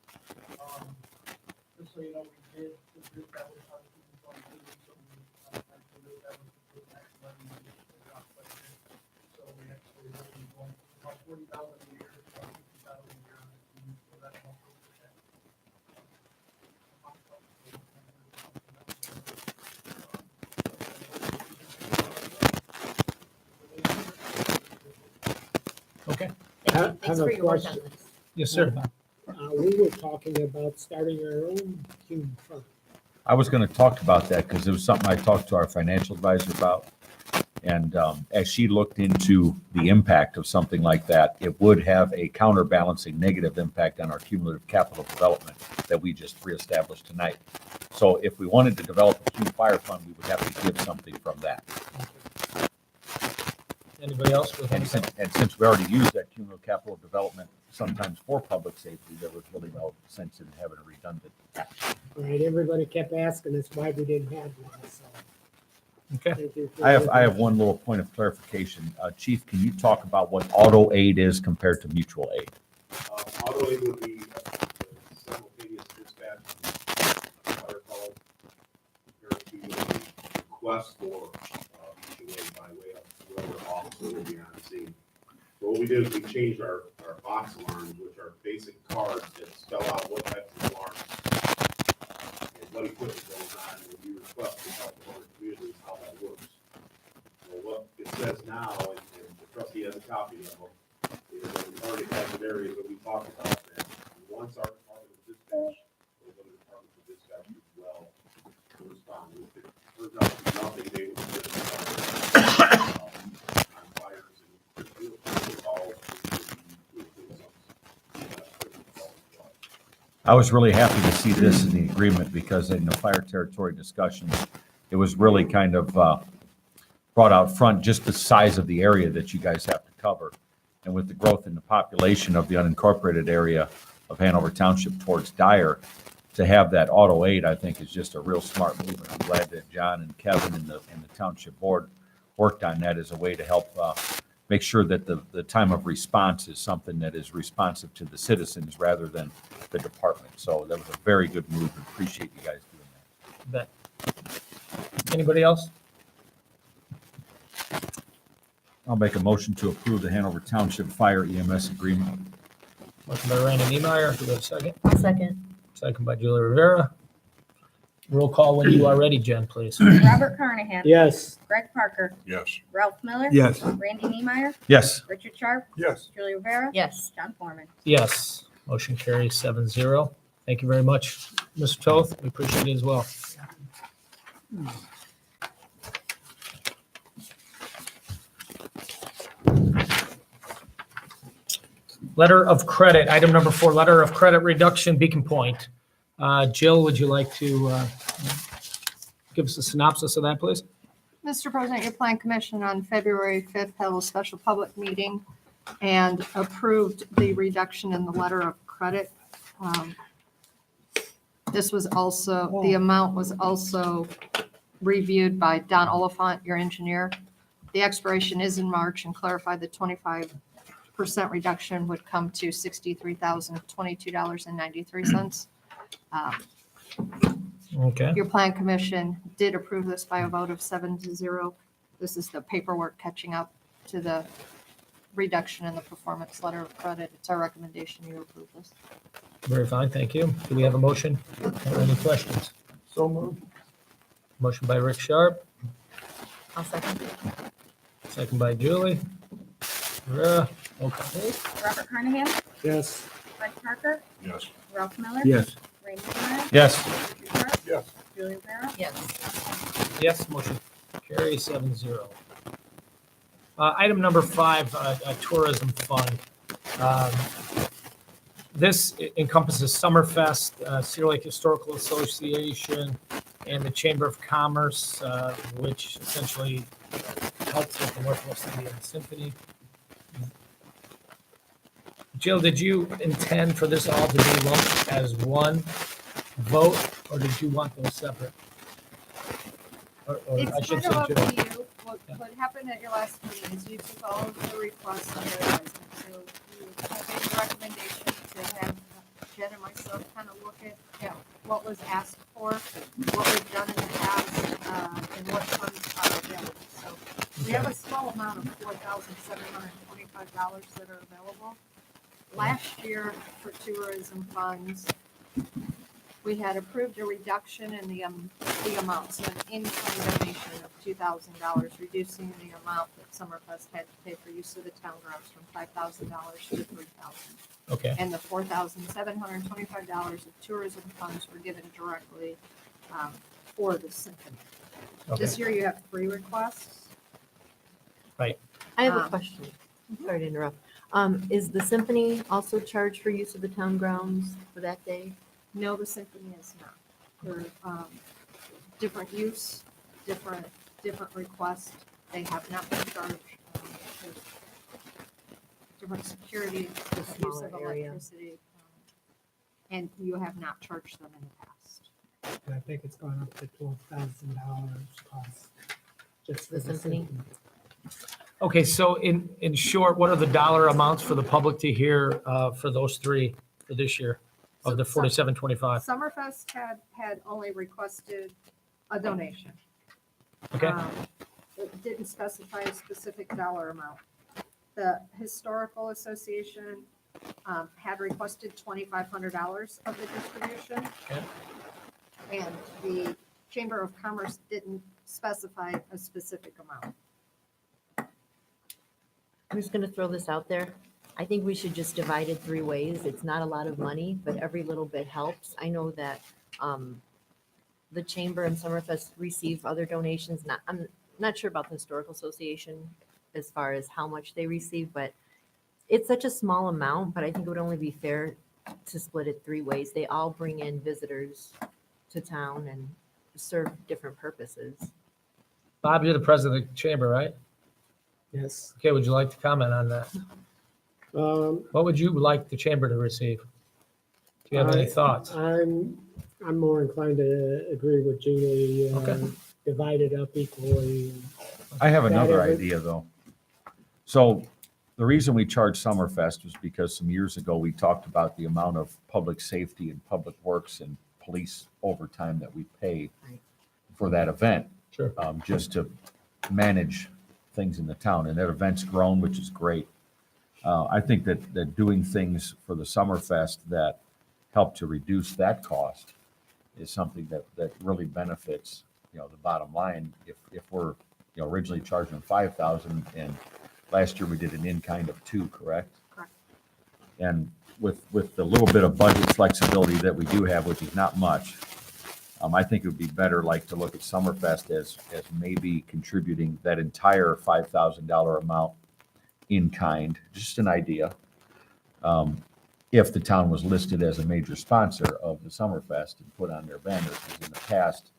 just so you know, we did, that was obviously from so we, I believe that was the next one. So we actually really going about 40,000 a year, about 50,000 a year on this team, so that's 1%. Okay. Thank Have you. Thanks a for your work on question. this. Yes, sir. We were talking about starting our own human fund. I was going to talk about that because it was something I talked to our financial advisor about. And as she looked into the impact of something like that, it would have a counterbalancing negative impact on our cumulative capital development that we just reestablished tonight. So if we wanted to develop a human fire fund, we would have to give something from that. Anybody else with And anything? since we already used that cumulative capital development sometimes for public safety, there was really no sense in having a redundant action. Right, everybody kept asking us why we didn't have one, so. Okay. thank you for I your have one little point of clarification. Chief, can you talk about what auto aid is compared to mutual aid? Auto aid would be simultaneous dispatch, fire call, compared to a request for mutual aid by way of whoever officer will be on scene. So what we did is we changed our box alarms, which are basic cards that spell out what types of alarms and what equipment goes on, and we request to help other communities how that works. So what it says now, and the trustee has a copy of them, is that we already have the areas that we talked about, that once our Department of Dispatch, those other departments of dispatch as well, to respond. If it turns out to be nothing, they would just on fires and field calls. I was really happy to see this in the agreement because in the fire territory discussions, it was really kind of brought out front just the size of the area that you guys have to cover. And with the growth in the population of the unincorporated area of Hanover Township towards Dyer, to have that auto aid, I think is just a real smart move. And I'm glad that John and Kevin and the township board worked on that as a way to help make sure that the time of response is something that is responsive to the citizens rather than the department. So that was a very good move and appreciate you guys doing that. Bet. Anybody else? I'll make a motion to approve the Hanover Township Fire EMS agreement. Motion by Randy Niemeyer. Do we have a second? I'll second. Second by Julie Rivera. Roll call when you are ready, Jen, please. Robert Carnahan. Yes, Greg Parker. Yes. Ralph Miller. Yes. Randy Niemeyer. Yes. Richard Sharp. Yes. Julie Rivera. Yes. John Foreman. Yes. Motion carries 7-0. Thank you very much, Mr. Toth. We appreciate it as well. Letter of credit, item number 4, letter of credit reduction, Beacon Point. Jill, would you like to give us a synopsis of that, please? Mr. President, your plan commission on February 5th held a special public meeting and approved the reduction in the letter of credit. This was also, the amount was also reviewed by Don Oliphant, your engineer. The expiration is in March and clarified the 25% reduction would come to $63,022.93. Okay, Your plan commission did approve this by a vote of 7-0. This is the paperwork catching up to the reduction in the performance letter of credit. It's our recommendation you approve this. very fine, thank you. Do we have a motion or any questions? So moved. Motion by Rick Sharp, I'll second. second by Julie. Rivera, roll call, please. Robert Carnahan. yes, Greg Parker. Yes. Ralph Miller. yes, Randy Niemeyer. Yes. Richard Sharp. Yes. Julie Rivera. Yes. Yes, motion carries 7-0. Item number 5, tourism fund. This encompasses Summerfest, Cedar Lake Historical Association, and the Chamber of Commerce, which essentially helps with the Northwest Indian Symphony. Jill, did you intend for this all to be lumped as one vote, or did you want those separate? Or I It's should kind say, of up Jill. to you. What happened at your last meeting is you took all of the requests under advisement. So you made a recommendation to have Jen and myself kind of look at what was asked for, what we've done in the past, and what funds are available. So we have a small amount of $4,725 that are available. Last year for tourism funds, we had approved a reduction in the amount, so an in-kind donation of $2,000, reducing the amount that Summerfest had to pay for use of the town grounds from $5,000 to $3,000. Okay. And the $4,725 of tourism funds were given directly for the symphony. Okay. This year you have 3 requests. I have a Um, question. Sorry to interrupt. Is the symphony also charged for use of the town grounds for that day? No, the symphony is not. They're different use, different requests. They have not been charged. There's different security, The use smaller of area. electricity, and you have not charged them in the past. And I think it's gone up to $12,000 cost. Just for The symphony? Okay, so in short, what are the dollar amounts for the public to hear for those 3 for this year of the So- 4725? Summerfest had only requested a donation. Okay, It didn't specify a specific dollar amount. The Historical Association had requested $2,500 of the distribution. Okay. And the Chamber of Commerce didn't specify a specific amount. I'm just gonna throw this out there. I think we should just divide it 3 ways. It's not a lot of money, but every little bit helps. I know that the Chamber and Summerfest receive other donations. I'm not sure about the Historical Association as far as how much they receive, but it's such a small amount, but I think it would only be fair to split it 3 ways. They all bring in visitors to town and serve different purposes. Bob, you're the president of the chamber, right? Yes. Okay, would you like to comment on that? What would you like the chamber to receive? Do you have any thoughts? I'm more inclined to agree with Julie. Okay. Divide it up equally. I have another That is- idea, though. So the reason we charge Summerfest was because some years ago, we talked about the amount of public safety and public works and police overtime that we pay Right. for that event, Sure. just to manage things in the town. And that event's grown, which is great. I think that doing things for the Summerfest that help to reduce that cost is something that really benefits, the bottom line. If we're, originally charging $5,000 and last year we did an in-kind of 2, correct? Correct. And with the little bit of budget flexibility that we do have, which is not much, I think it would be better like to look at Summerfest as maybe contributing that entire $5,000 amount in kind, just an idea. If the town was listed as a major sponsor of the Summerfest and put on their banners, because in the past,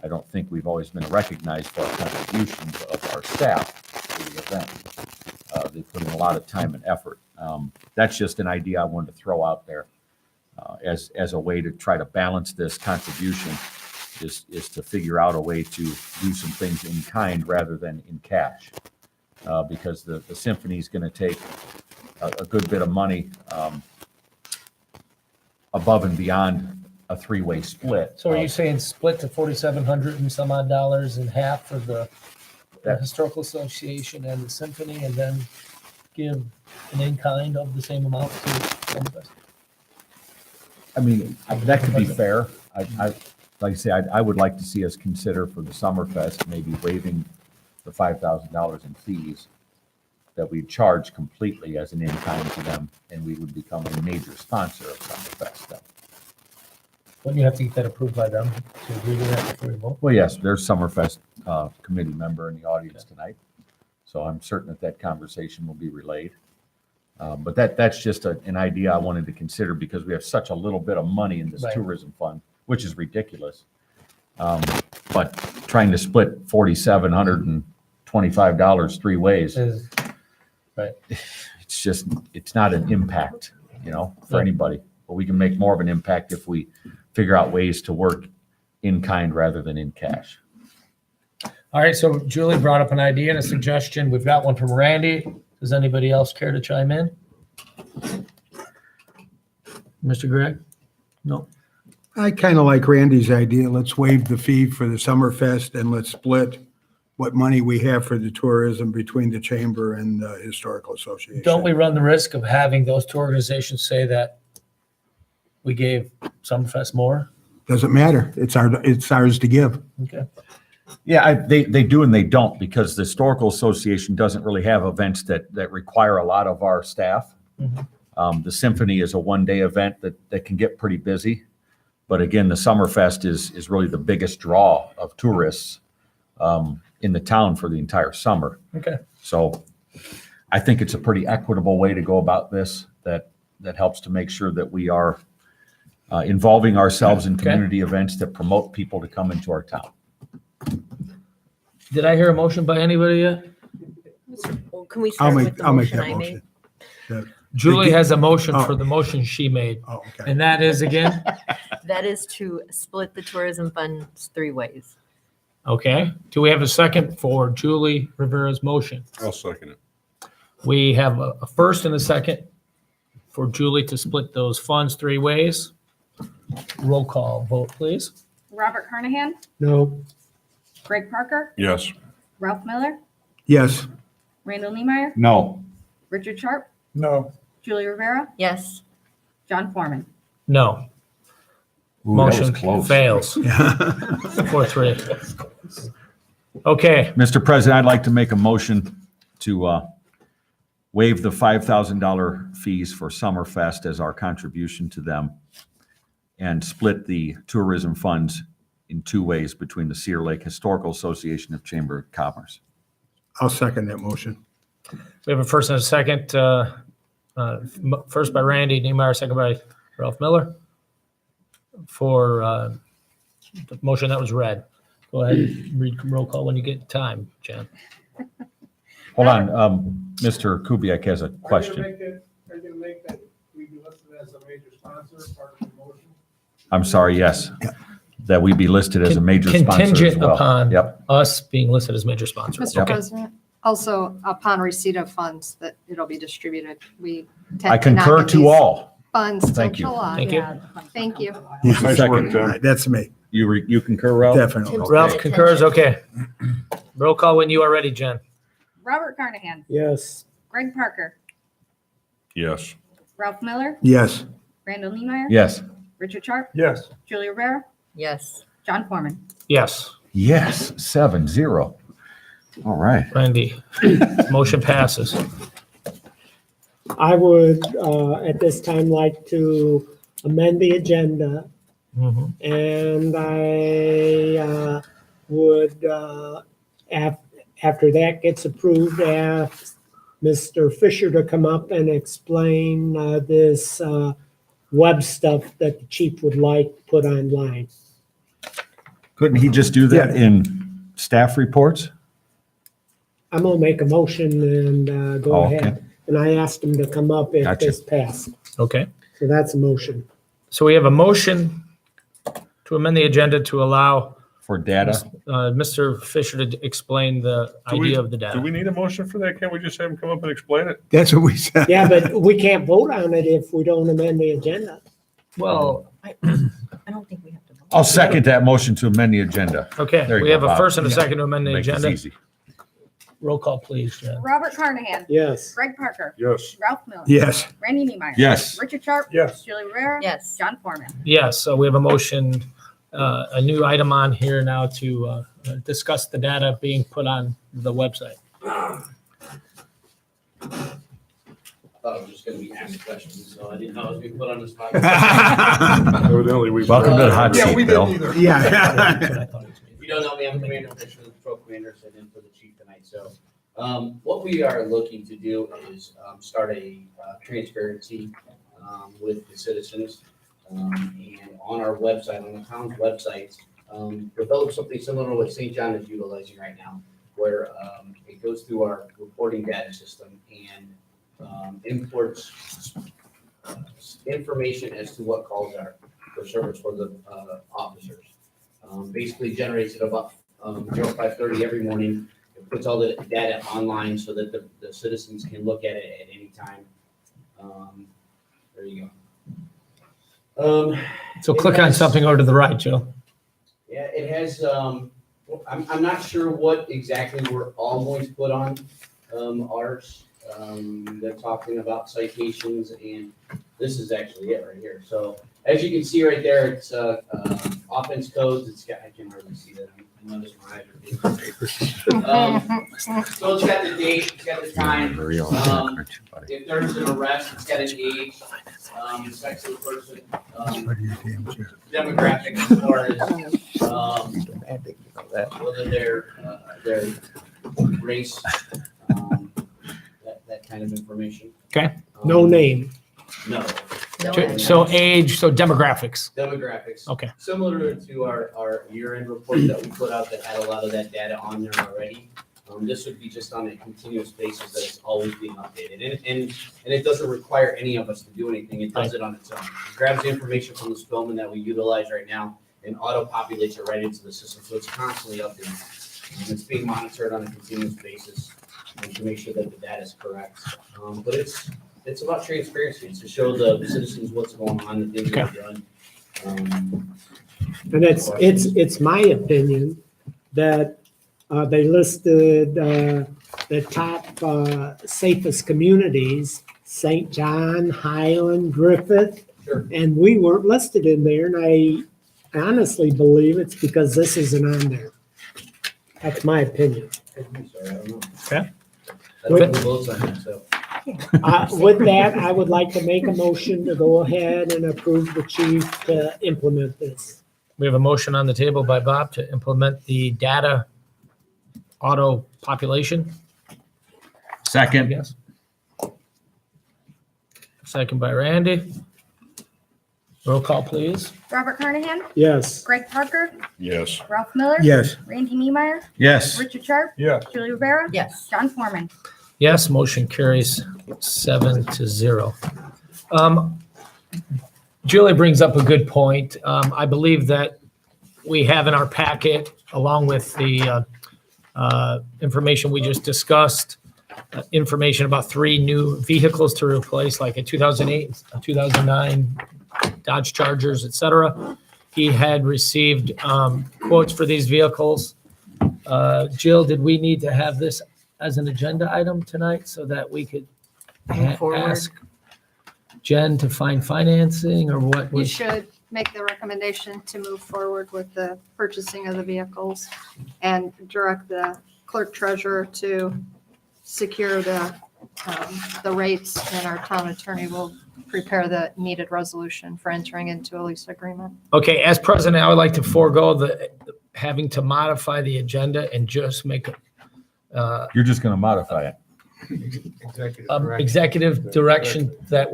I don't think we've always been recognized for our contributions of our staff to the event. They put in a lot of time and effort. That's just an idea I wanted to throw out there as a way to try to balance this contribution is to figure out a way to do some things in kind rather than in cash. Because the symphony is going to take a good bit of money above and beyond a 3-way split. So are you saying split to 4,700 and some odd dollars in half for the Historical Association and the symphony, and then give an in-kind of the same amount to Summerfest? I mean, that could be fair. Like I say, I would like to see us consider for the Summerfest, maybe waiving the $5,000 in fees that we charge completely as an in-kind to them, and we would become a major sponsor of Summerfest then. Wouldn't you have to get that approved by them to agree to that before we vote? Well, yes, there's Summerfest committee member in the audience tonight, so I'm certain that conversation will be relayed. But that's just an idea I wanted to consider because we have such a little bit of money in this Right. tourism fund, which is ridiculous. But trying to split $4,725 3 ways, Is- Right. it's not an impact, for anybody. But we can make more of an impact if we figure out ways to work in kind rather than in cash. All right, so Julie brought up an idea and a suggestion. We've got one from Randy. Does anybody else care to chime in? Mr. Gregg? No. I kind of like Randy's idea. Let's waive the fee for the Summerfest and let's split what money we have for the tourism between the chamber and the Historical Association. Don't we run the risk of having those two organizations say that we gave Summerfest more? Doesn't matter. It's ours to give. Okay. Yeah, they do and they don't, because the Historical Association doesn't really have events that require a lot of our staff. Mhm. The symphony is a one-day event that can get pretty busy. But again, the Summerfest is really the biggest draw of tourists in the town for the entire summer. Okay. So I think it's a pretty equitable way to go about this that helps to make sure that we are involving ourselves in Okay. community events that promote people to come into our town. Did I hear a motion by anybody yet? Well, can we I'll start with make, the I'll make motion that I made? motion. Julie has a motion Oh. for the motion she made, Oh, okay. and that is again, That is to split the tourism funds 3 ways. okay? Do we have a second for Julie Rivera's motion? I'll second it. We have a first and a second for Julie to split those funds 3 ways. Roll call vote, please. Robert Carnahan, No, Greg Parker, Yes. Ralph Miller, Yes, Randall Niemeyer, No. Richard Sharp, No. Julie Rivera, Yes. John Foreman. No. Ooh, that was Motion close. fails. yeah. 4-3. Okay, Mr. President, I'd like to make a motion to waive the $5,000 fees for Summerfest as our contribution to them and split the tourism funds in 2 ways between the Cedar Lake Historical Association of Chamber of Commerce. I'll second that motion. we have a first and a second. First by Randy Niemeyer, second by Ralph Miller for the motion that was read. Go ahead and read roll call when you get time, Jen. Hold on, Mr. Kubiak has a Are you question. gonna make that we be listed as a major sponsor, part of the motion? I'm sorry, yes, that we be listed as a major sponsor as Contingent well. upon Yep, us being listed as major sponsors. Mr. Okay. President, also upon receipt of funds that it'll be distributed, we I tend to not concur get to these all. funds till Thank you. July. Thank you. Yeah, Thank you. Nice work, Tim. All right, that's me, You concur, Ralph? definitely. Ralph concurs, okay. Roll call when you are ready, Jen. Robert Carnahan, yes, Greg Parker, Yes. Ralph Miller, Yes, Randall Niemeyer, Yes. Richard Sharp, Yes. Julie Rivera, Yes. John Foreman. Yes, Yes, 7-0. All right. Randy. Motion passes. I would, at this time, like to amend the agenda. Mhm. And I would, after that gets approved, ask Mr. Fisher to come up and explain this web stuff that the chief would like put online. Couldn't he just do that in staff reports? I'm gonna make a motion and go Oh, okay. ahead. And I asked him to come up if Gotcha. this passed. Okay, So that's a motion. so we have a motion to amend the agenda to allow For data? Mr. Fisher to explain the Do we- idea of the Do data. we need a motion for that? Can't we just have him come up and explain it? that's what we said. Yeah, but we can't vote on it if we don't amend the agenda. Well, I don't think we have to vote. I'll second that motion to amend the agenda. okay, There you we go, have a Bob. first and a second to amend the Make this agenda. easy. Roll call, please, Jen. Robert Carnahan, Yes. Greg Parker, Yes. Ralph Miller, Yes, Randy Niemeyer. Yes. Richard Sharp. Yes. Julie Rivera. Yes. John Foreman. Yes, so we have a motion, a new item on here now to discuss the data being put on the website. Thought I was just gonna be asked questions, so I didn't know I was being put on the spot. Evidently, we. Welcome to the hot Yeah, seat, we Bill. didn't either. yeah. If you don't know me, I'm Commander Fisher, the patrol commander, sitting in for the chief tonight. So, what we are looking to do is start a transparency with the citizens. And on our website, on the town's websites, develop something similar to what St. John is utilizing right now, where it goes through our reporting data system and imports information as to what calls are for service for the officers. Basically generates it about 05:30 every morning. It puts all the data online so that the citizens can look at it at any time. There you go. So click on something over to the right, Joe. Yeah, it has, I'm not sure what exactly we're all going to put on ours. They're talking about citations, and this is actually it right here. So as you can see right there, it's offense codes. It's got, I can hardly see that. I noticed my eyes are big. So it's got the date, it's got the time. If there's an arrest, it's got an age, the sex of the person, demographics as far as whether their race, that kind of information. Okay. No name. No. So age, so demographics. Demographics. Okay. Similar to our year-end report that we put out that had a lot of that data on there already. This would be just on a continuous basis that it's always being updated. And it doesn't require any of us to do anything. It does it on its own. It grabs the information from the Spillman that we utilize right now and auto-populates it right into the system. So it's constantly updated. And it's being monitored on a continuous basis to make sure that the data is correct. But it's about transparency. It's to show the citizens what's going on, the things that are done. And it's my opinion that they listed the top safest communities, St. John, Highland, Griffith, Sure. and we weren't listed in there, and I honestly believe it's because this isn't on there. That's my opinion. Sorry, I don't know. Okay. That's what the votes on it, so. With that, I would like to make a motion to go ahead and approve the chief to implement this. We have a motion on the table by Bob to implement the data auto population. Second. Yes. Second by Randy. Roll call, please. Robert Carnahan, Yes. Greg Parker, Yes. Ralph Miller. Yes. Randy Niemeyer, Yes. Richard Sharp, Yes. Julie Rivera. Yes. John Foreman. Yes, motion carries 7-0. Julie brings up a good point. I believe that we have in our packet, along with the information we just discussed, information about 3 new vehicles to replace, like a 2008, a 2009 Dodge Chargers, et cetera. He had received quotes for these vehicles. Jill, did we need to have this as an agenda item tonight so that we could Move forward. ask Jen to find financing, or what You was? should make the recommendation to move forward with the purchasing of the vehicles and direct the clerk treasurer to secure the rates, and our town attorney will prepare the needed resolution for entering into a lease agreement. Okay, as president, I would like to forego the having to modify the agenda and just make You're just going to modify it. executive direction that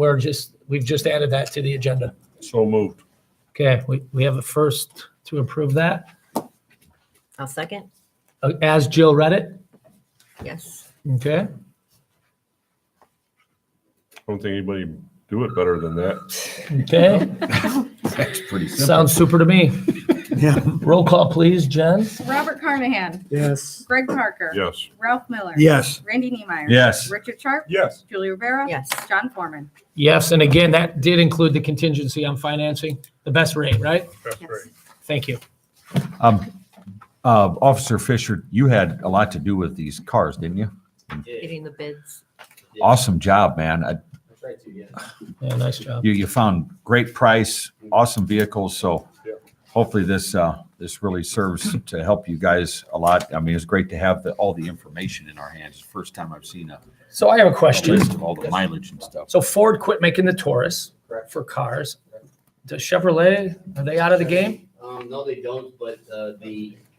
we've just added that to the agenda. So moved. Okay, we have a first to approve that. I'll second. As Jill read it, Yes. okay? I don't think anybody do it better than that. Okay, That's pretty simple. sounds super to me. Yeah. Roll call, please, Jen. Robert Carnahan, Yes. Greg Parker. Yes. Ralph Miller. Yes. Randy Niemeyer. Yes. Richard Sharp, Yes. Julie Rivera. Yes. John Foreman. Yes, and again, that did include the contingency on financing, the best rate, right? That's Yes. right. Thank you. Officer Fisher, you had a lot to do with these cars, didn't you? Getting the bids. Awesome job, man. That's right, too, yeah. Yeah, nice job. You found great price, awesome vehicles, so Yeah. hopefully this really serves to help you guys a lot. I mean, it's great to have all the information in our hands. It's the first time I've seen a So I have a question. list of all the mileage and stuff. So Ford quit making the Taurus Correct. for cars. Does Chevrolet, are they out of the game? No, they don't, but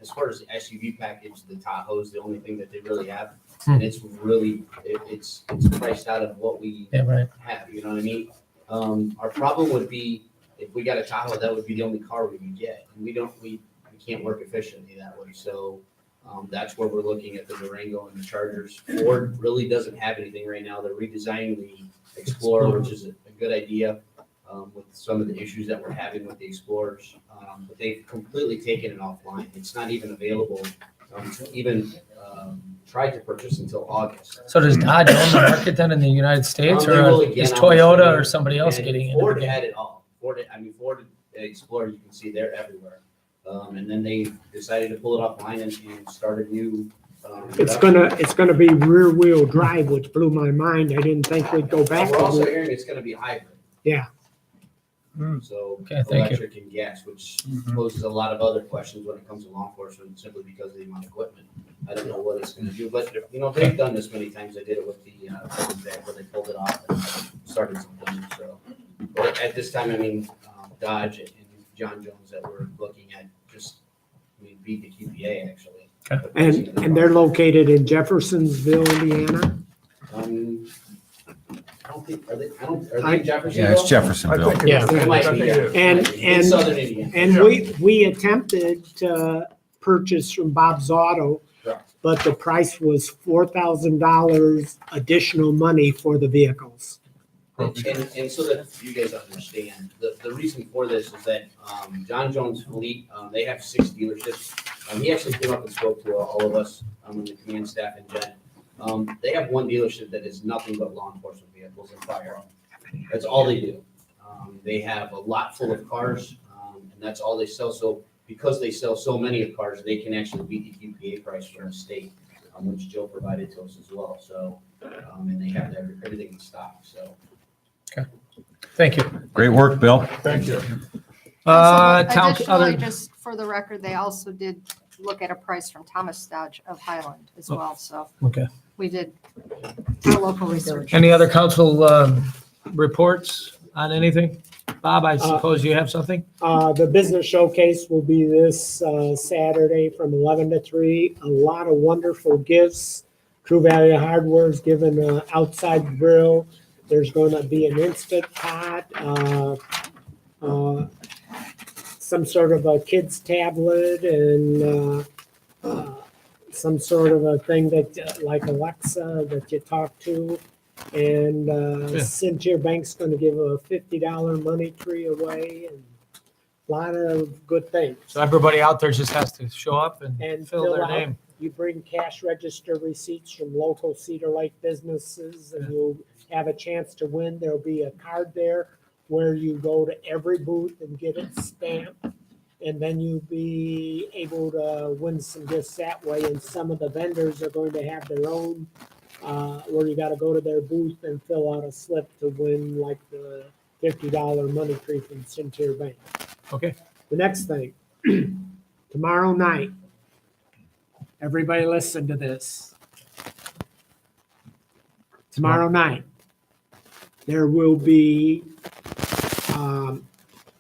as far as the SUV package, the Tahoe is the only thing that they really have. And it's really, it's priced out of what we Yeah, right. have, you know what I mean? Our problem would be, if we got a Tahoe, that would be the only car we would get. And we can't work efficiently that way. So that's where we're looking at the Durango and the Chargers. Ford really doesn't have anything right now. They're redesigning the Explorer, which is a good idea with some of the issues that we're having with the Explorers. But they've completely taken it offline. It's not even available to even try to purchase until August. So does Dodge own the market then in the United States, They will or again, is I'm Toyota assuming. or somebody else And getting into the Ford game? had it all. Ford Explorer, you can see they're everywhere. And then they decided to pull it offline and start a new. It's production. gonna be rear wheel drive, which blew my mind. I didn't think we'd go back We're also to it. hearing it's gonna be hybrid. So Okay, thank you. electric and gas, which poses a lot of other questions when it comes to law enforcement, simply because of the amount of equipment. I don't know what it's gonna do, but, you know, they've done this many times. They did it with the, back where they pulled it off and started something, so. But at this time, I mean, Dodge and John Jones that we're looking at just, I mean, beat the QPA actually. And they're located in Jeffersonville, Indiana. I don't think, are they in Jeffersonville? Yeah, it's Jeffersonville. Yeah. It might be, yeah. And, It's Southern Indiana. and we attempted to purchase from Bob's Auto, Correct. but the price was $4,000 additional money for the vehicles. And so that you guys understand, the reason for this is that, John Jones Fleet, they have 6 dealerships. He actually came up and spoke to all of us, in the command staff and Jen. They have one dealership that is nothing but law enforcement vehicles and firearms. That's all they do. They have a lot full of cars, and that's all they sell. So because they sell so many of cars, they can actually beat the QPA price from the state, which Joe provided to us as well. So, and they have everything in stock, so. Thank you. Great work, Bill. Thank you. Additionally, Other, just for the record, they also did look at a price from Thomas Dodge of Highland as well, so okay. we did our local research. Any other council reports on anything? Bob, I suppose you have something? The business showcase will be this Saturday from 11 to 3. A lot of wonderful gifts. True Value Hardware is giving an outside grill. There's going to be an Instant Pot, some sort of a kid's tablet, and some sort of a thing that, like Alexa, that you talk to. And Cynthia Bank's going to give a $50 money tree away, and a lot of good things. So everybody out there just has to show up and And fill their out. name. You bring cash register receipts from local Cedar Lake businesses, and you'll have a chance to win. There'll be a card there where you go to every booth and get it stamped. And then you'll be able to win some gifts that way. And some of the vendors are going to have their own, where you got to go to their booth and fill out a slip to win, like the $50 money tree from Cynthia Bank. Okay. The next thing, tomorrow night, everybody listen to this. Tomorrow night, there will be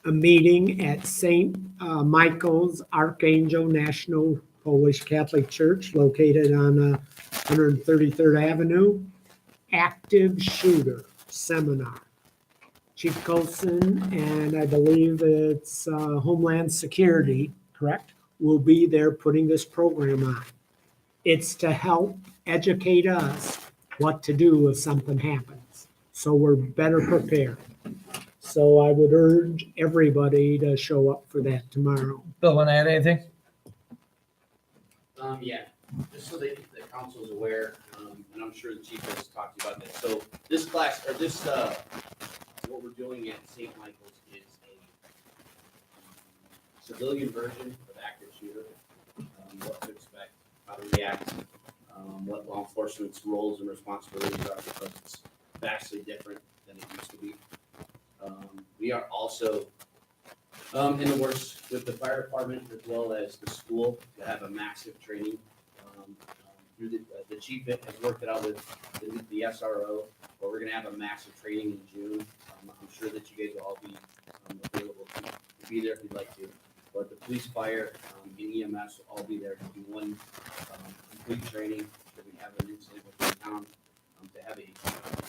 a meeting at St. Michael's Archangel National Polish Catholic Church located on 133rd Avenue. Active Shooter Seminar. Chief Colson and I believe it's Homeland Security, correct, will be there putting this program on. It's to help educate us what to do if something happens, so we're better prepared. So I would urge everybody to show up for that tomorrow. Bill, want to add anything? Yeah, just so the council's aware, and I'm sure the chief has talked to you about this. So this class, or this, what we're doing at St. Michael's is a civilian version of active shooter. What to expect, how to react, what law enforcement's roles and responsibilities are, because it's vastly different than it used to be. We are also in the works with the fire department as well as the school to have a massive training. Through the chief has worked it out with the SRO, where we're gonna have a massive training in June. I'm sure that you guys will all be available to be there if you'd like to. But the police, fire, and EMS will all be there to do one complete training, that we have an incident within town, to have a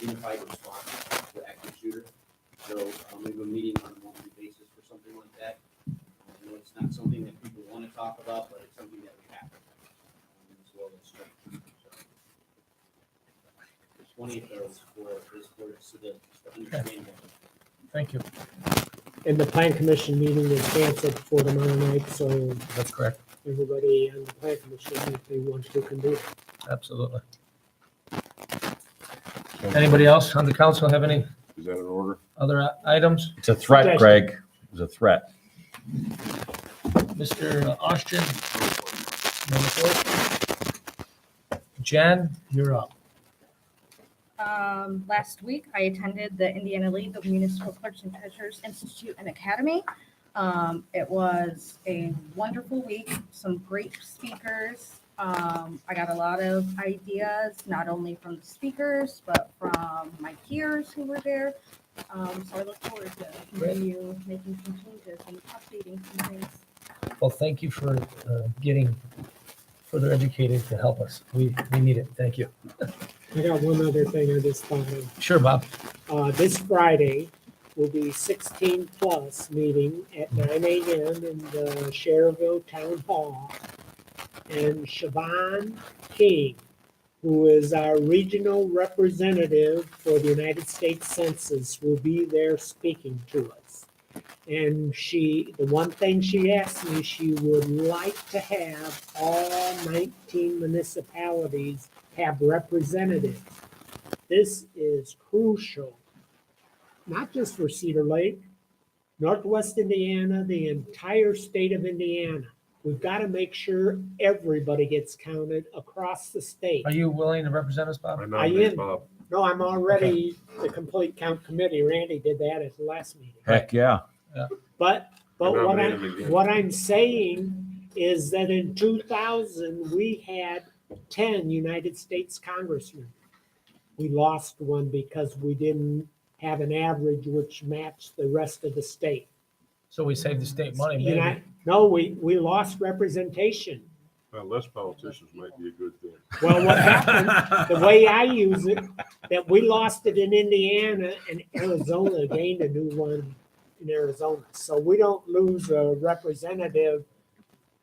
unified response to active shooter. So we have a meeting on a monthly basis for something like that. I know it's not something that people want to talk about, but it's something that we have to as well as strength. So, 20th is for civilians to understand that. Thank you. And the plan commission meeting is canceled for tomorrow night, so That's correct. everybody on the plan commission, if they want to, can do it. Absolutely. Anybody else on the council have any Is that in order? other items? It's a threat, Greg. It's a threat. Mr. Austin? Number 4. Jen, you're up. Last week, I attended the Indiana League of Municipal Clerks and Treasurers Institute and Academy. It was a wonderful week, some great speakers. I got a lot of ideas, not only from the speakers, but from my peers who were there. So I look forward to continue making some changes and updating some things. Well, thank you for getting further educated to help us. We need it. Thank you. I got one other thing I just thought of. Sure, Bob. This Friday will be 16 plus meeting at 9 a.m. in the Cherville Town Hall. And Siobhan King, who is our regional representative for the United States Census, will be there speaking to us. And the one thing she asked me, she would like to have all 19 municipalities have representatives. This is crucial, not just for Cedar Lake, Northwest Indiana, the entire state of Indiana. We've got to make sure everybody gets counted across the state. Are you willing to represent us, Bob? I nominate Bob. No, I'm already the complete count committee. Randy did that at the last meeting. Heck, yeah. But nominate him again. what I'm saying is that in 2000, we had 10 United States congressmen. We lost one because we didn't have an average which matched the rest of the state. So we saved the state money, maybe. No, we lost representation. Well, less politicians might be a good thing. Well, what happened, the way I use it, that we lost it in Indiana and Arizona gained a new one in Arizona. So we don't lose a representative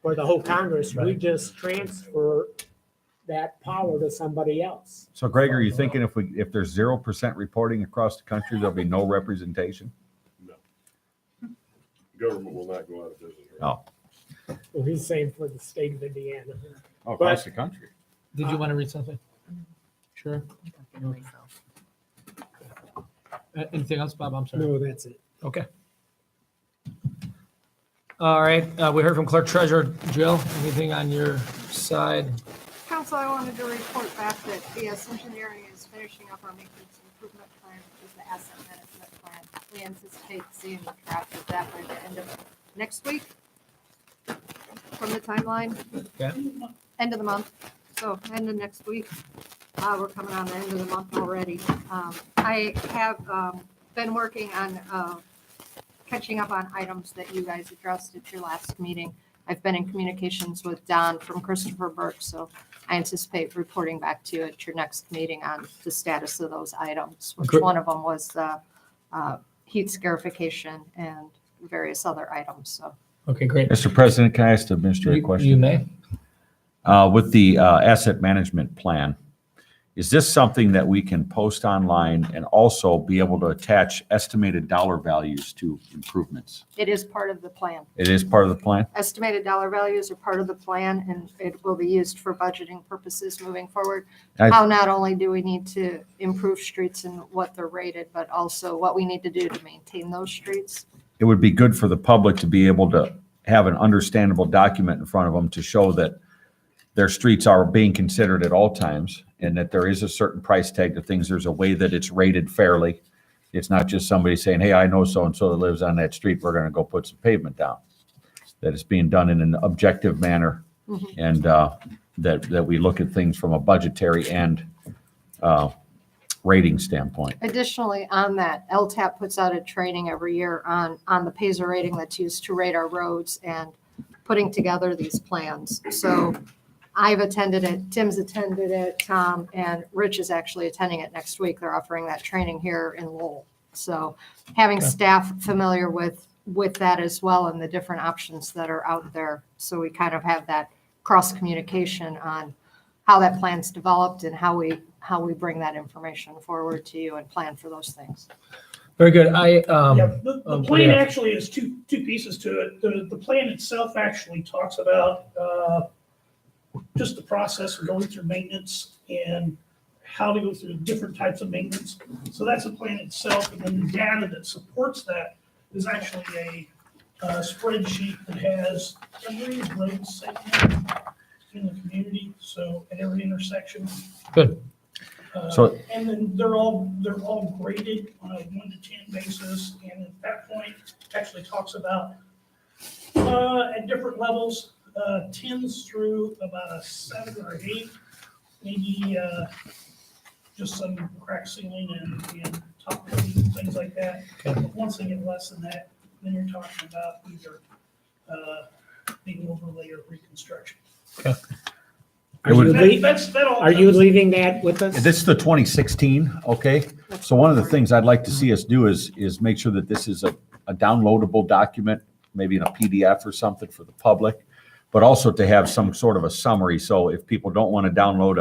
for the whole Congress. We Right. just transfer that power to somebody else. So Greg, are you thinking if there's 0% reporting across the country, there'll be no representation? Government will not go out of business. Oh, Well, he's saying for the state of Indiana. across the country. Did you want to read something? Sure. Anything else, Bob? I'm sorry. No, that's it. Okay. All right, we heard from Clerk Treasurer Jill. Anything on your side? Council, I wanted to report back that BS Engineering is finishing up our maintenance improvement plan, which is the asset management plan. We anticipate seeing the draft of that by the end of next week. From the timeline. Okay. End of the month, so end of next week. We're coming on the end of the month already. I have been working on catching up on items that you guys addressed at your last meeting. I've been in communications with Don from Christopher Burke, so I anticipate reporting back to you at your next meeting on the status of those items, which Great. one of them was the heat scarification and various other items, so. Okay, great. Mr. President, can I ask the administrator a question? You may. With the asset management plan, is this something that we can post online and also be able to attach estimated dollar values to improvements? It is part of the plan. It is part of the plan? Estimated dollar values are part of the plan, and it will be used for budgeting purposes moving forward. I- How not only do we need to improve streets and what they're rated, but also what we need to do to maintain those streets. It would be good for the public to be able to have an understandable document in front of them to show that their streets are being considered at all times and that there is a certain price tag to things. There's a way that it's rated fairly. It's not just somebody saying, hey, I know so-and-so that lives on that street. We're going to go put some pavement down. That it's being done in an objective manner and that we look at things from a budgetary and rating standpoint. Additionally, on that, LTAP puts out a training every year on the PASER rating that's used to rate our roads and putting together these plans. So I've attended it, Tim's attended it, Tom, and Rich is actually attending it next week. They're offering that training here in Lowell. So having staff familiar with that as well and the different options that are out there. So we kind of have that cross communication on how that plan's developed and how we bring that information forward to you and plan for those things. Very good. Yeah, the what do plan you have? actually is two pieces to it. The plan itself actually talks about just the process of going through maintenance and how to go through different types of maintenance. So that's the plan itself, and then the data that supports that is actually a spreadsheet that has every road segment in the community, so at every intersection. Good. So- And then they're all graded on a 1 to 10 basis, and at that point, actually talks about, at different levels, 10s through about a 7 or 8, maybe, just some crack sealing and top coating, things like that. But once they get less than that, then you're talking about either, being overlay or reconstruction. Are you, are you comes- leaving that with us? This is the 2016, okay? So one of the things I'd like to see us do is make sure that this is a downloadable document, maybe in a PDF or something for the public, but also to have some sort of a summary. So if people don't want to download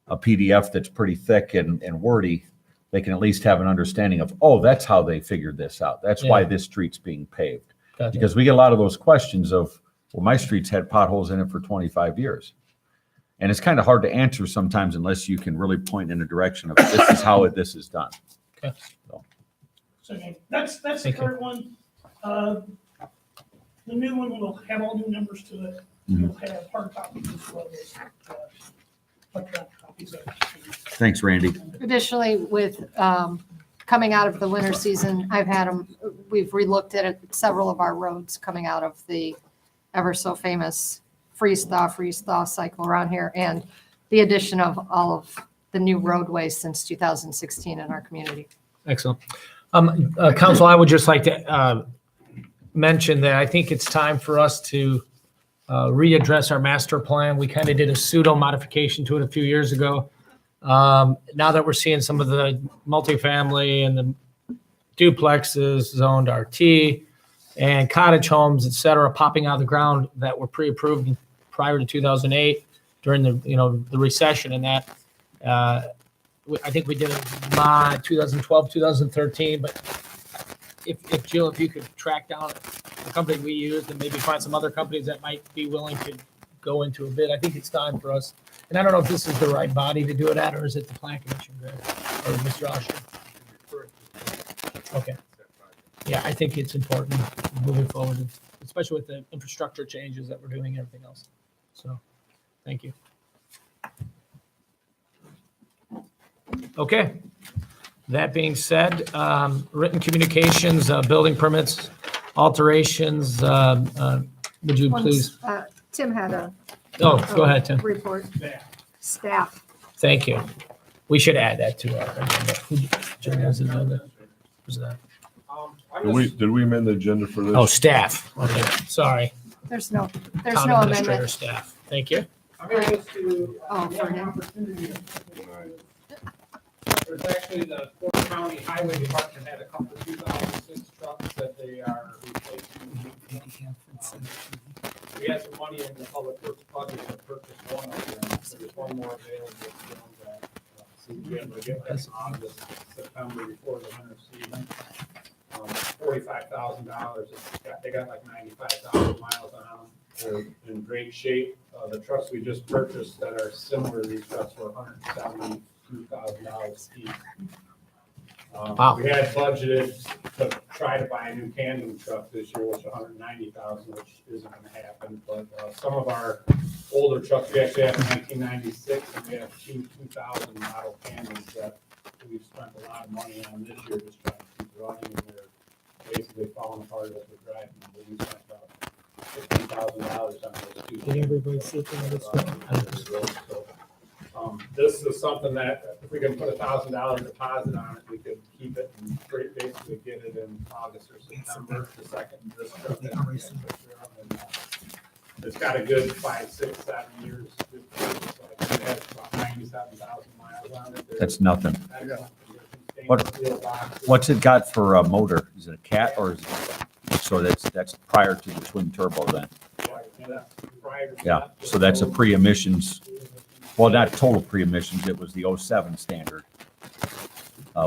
a PDF that's pretty thick and wordy, they can at least have an understanding of, oh, that's how they figured this out. That's why Yeah. this street's being paved. Gotcha. Because we get a lot of those questions of, well, my street's had potholes in it for 25 years. And it's kind of hard to answer sometimes unless you can really point in a direction of this is how this is done. So anyway, that's the Thank you. current one. The new one will have all new numbers to it. Mhm. It'll have hard copies as well as electronic copies of it. Thanks, Randy. Additionally, with coming out of the winter season, we've relooked at several of our roads coming out of the ever so famous freeze thaw cycle around here, and the addition of all of the new roadways since 2016 in our community. Excellent. Council, I would just like to mention that I think it's time for us to readdress our master plan. We kind of did a pseudo modification to it a few years ago. Now that we're seeing some of the multifamily and the duplexes zoned RT and cottage homes, et cetera, popping out of the ground that were pre-approved prior to 2008 during the recession and that, I think we did it in 2012, 2013, but if Jill, if you could track down the company we used and maybe find some other companies that might be willing to go into a bid, I think it's time for us. And I don't know if this is the right body to do it at, or is it the Plan Commission, Greg, or Mr. Oshie? Okay. Yeah, I think it's important moving forward, especially with the infrastructure changes that we're doing and everything else. So, thank you. Okay. That being said, written communications, building permits, alterations, would you please? Tim had a Oh, go ahead, Tim. report. Staff. Thank you. We should add that to our agenda. Jim has it on there. Who's that? Did we amend the agenda for this? Oh, staff. Okay, sorry. There's no Town administrator amendment. staff. Thank you. I'm going to, Oh, for an him. opportunity. There's actually the Fort County Highway Department had a couple of 2006 trucks that they are replacing. We had some money in the public works budget to purchase one of them. There's one more available. So we have to get that in August, September before the winter season. $45,000. They got like 95,000 miles on them. They're in great shape. The trucks we just purchased that are similar to these trucks were $172,000 each. Wow. We had budgeted to try to buy a new tandem truck this year, which $190,000, which isn't going to happen. But some of our older trucks, we actually have 1996, and we have two 2000 model tandems that we've spent a lot of money on this year, just trying to keep running, and they're basically falling apart as we're driving. But we spent about $15,000 on those two. Did everybody see it on this one? This is something that if we can put $1,000 deposit on it, we could keep it and basically get it in August or September, the second. This truck that we have picture of, and, it's got a good 5, 6, 7 years. Good purchase. Like, it has about 97,000 miles on it. That's nothing. Excellent condition. What- Stainless steel boxes. What's it got for a motor? Is it a cat or is it, so that's prior to the twin turbo then? Prior to Yeah, that, so that's a pre-emissions, well, not total pre-emissions, it was the 07 standard,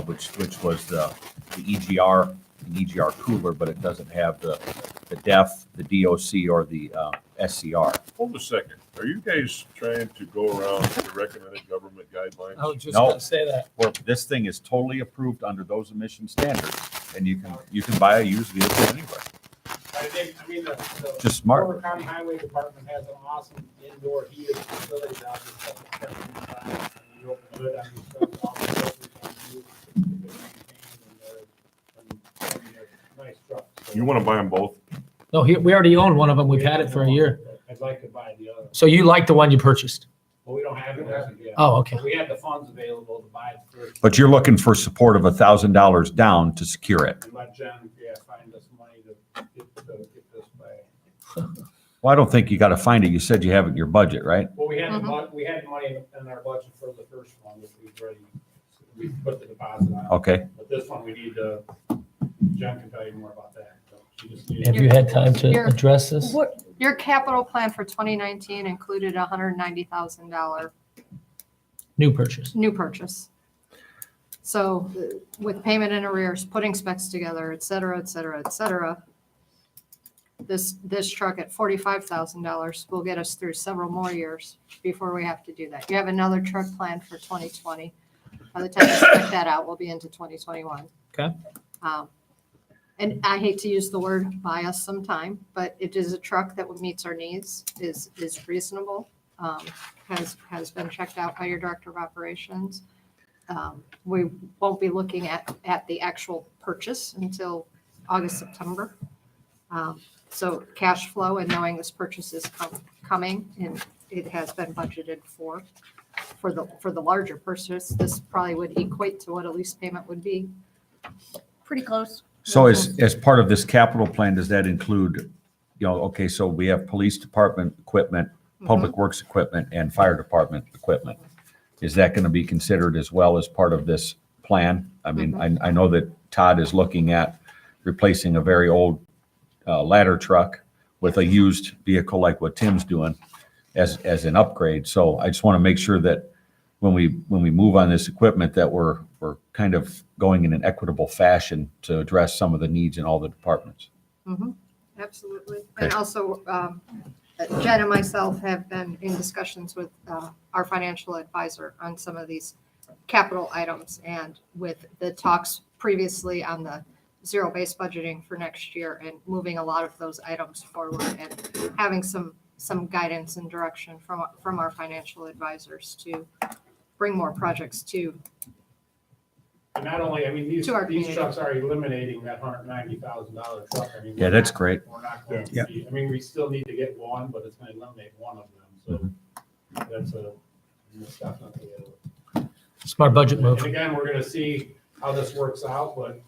which was the EGR, an EGR cooler, but it doesn't have the DEF, the DOC, or the SCR. Hold a second. Are you guys trying to go around the recommended government guidelines? I was just No. going to say that. Well, this thing is totally approved under those emission standards, and you can buy a used vehicle anywhere. I mean, the Just smart. Porter County Highway Department has an awesome indoor heated facility out there. You open the hood on these trucks, You want to buy them both? No, we already own one of them. We've had it for a year. I'd like to buy the other. So you like the one you purchased? Well, we don't have it as of yet. Oh, okay. We had the funds available to buy it first. But you're looking for support of $1,000 down to secure it. And let Jen, find us money to get this by. Well, I don't think you got to find it. You said you have it in your budget, right? Well, we had Mhm. we had money in our budget for the first one, which we've already, we put the deposit on. Okay. But this one, we need to, Jen can tell you more about that. So she just needs- Have you had time to Your- address this? What, your capital plan for 2019 included a $190,000 New purchase. new purchase. So with payment in arrears, putting specs together, et cetera, et cetera, et cetera, this truck at $45,000 will get us through several more years before we have to do that. You have another truck planned for 2020. By the time you spec that out, we'll be into 2021. Okay. And I hate to use the word buy us some time, but it is a truck that meets our needs, is reasonable, has been checked out by your director of operations. We won't be looking at the actual purchase until August, September. So cash flow and knowing this purchase is coming and it has been budgeted for the larger purchase, this probably would equate to what a lease payment would be. Pretty close. So as part of this capital plan, does that include, okay, so we have police department equipment, public works equipment, and fire department equipment. Is that going to be considered as well as part of this plan? I mean, I know that Todd is looking at replacing a very old ladder truck with a used vehicle like what Tim's doing as an upgrade. So I just want to make sure that when we move on this equipment, that we're kind of going in an equitable fashion to address some of the needs in all the departments. Absolutely. And also, Jen and myself have been in discussions with our financial advisor on some of these capital items and with the talks previously on the zero-based budgeting for next year and moving a lot of those items forward and having some guidance and direction from our financial advisors to bring more projects to. And not only, I mean, these To our community. trucks are eliminating that $190,000 truck. I mean, Yeah, that's great. We're not going Yeah. to be, I mean, we still need to get one, but it's going to eliminate one of them. So that's definitely Smart budget And move. again, we're going to see how this works out, but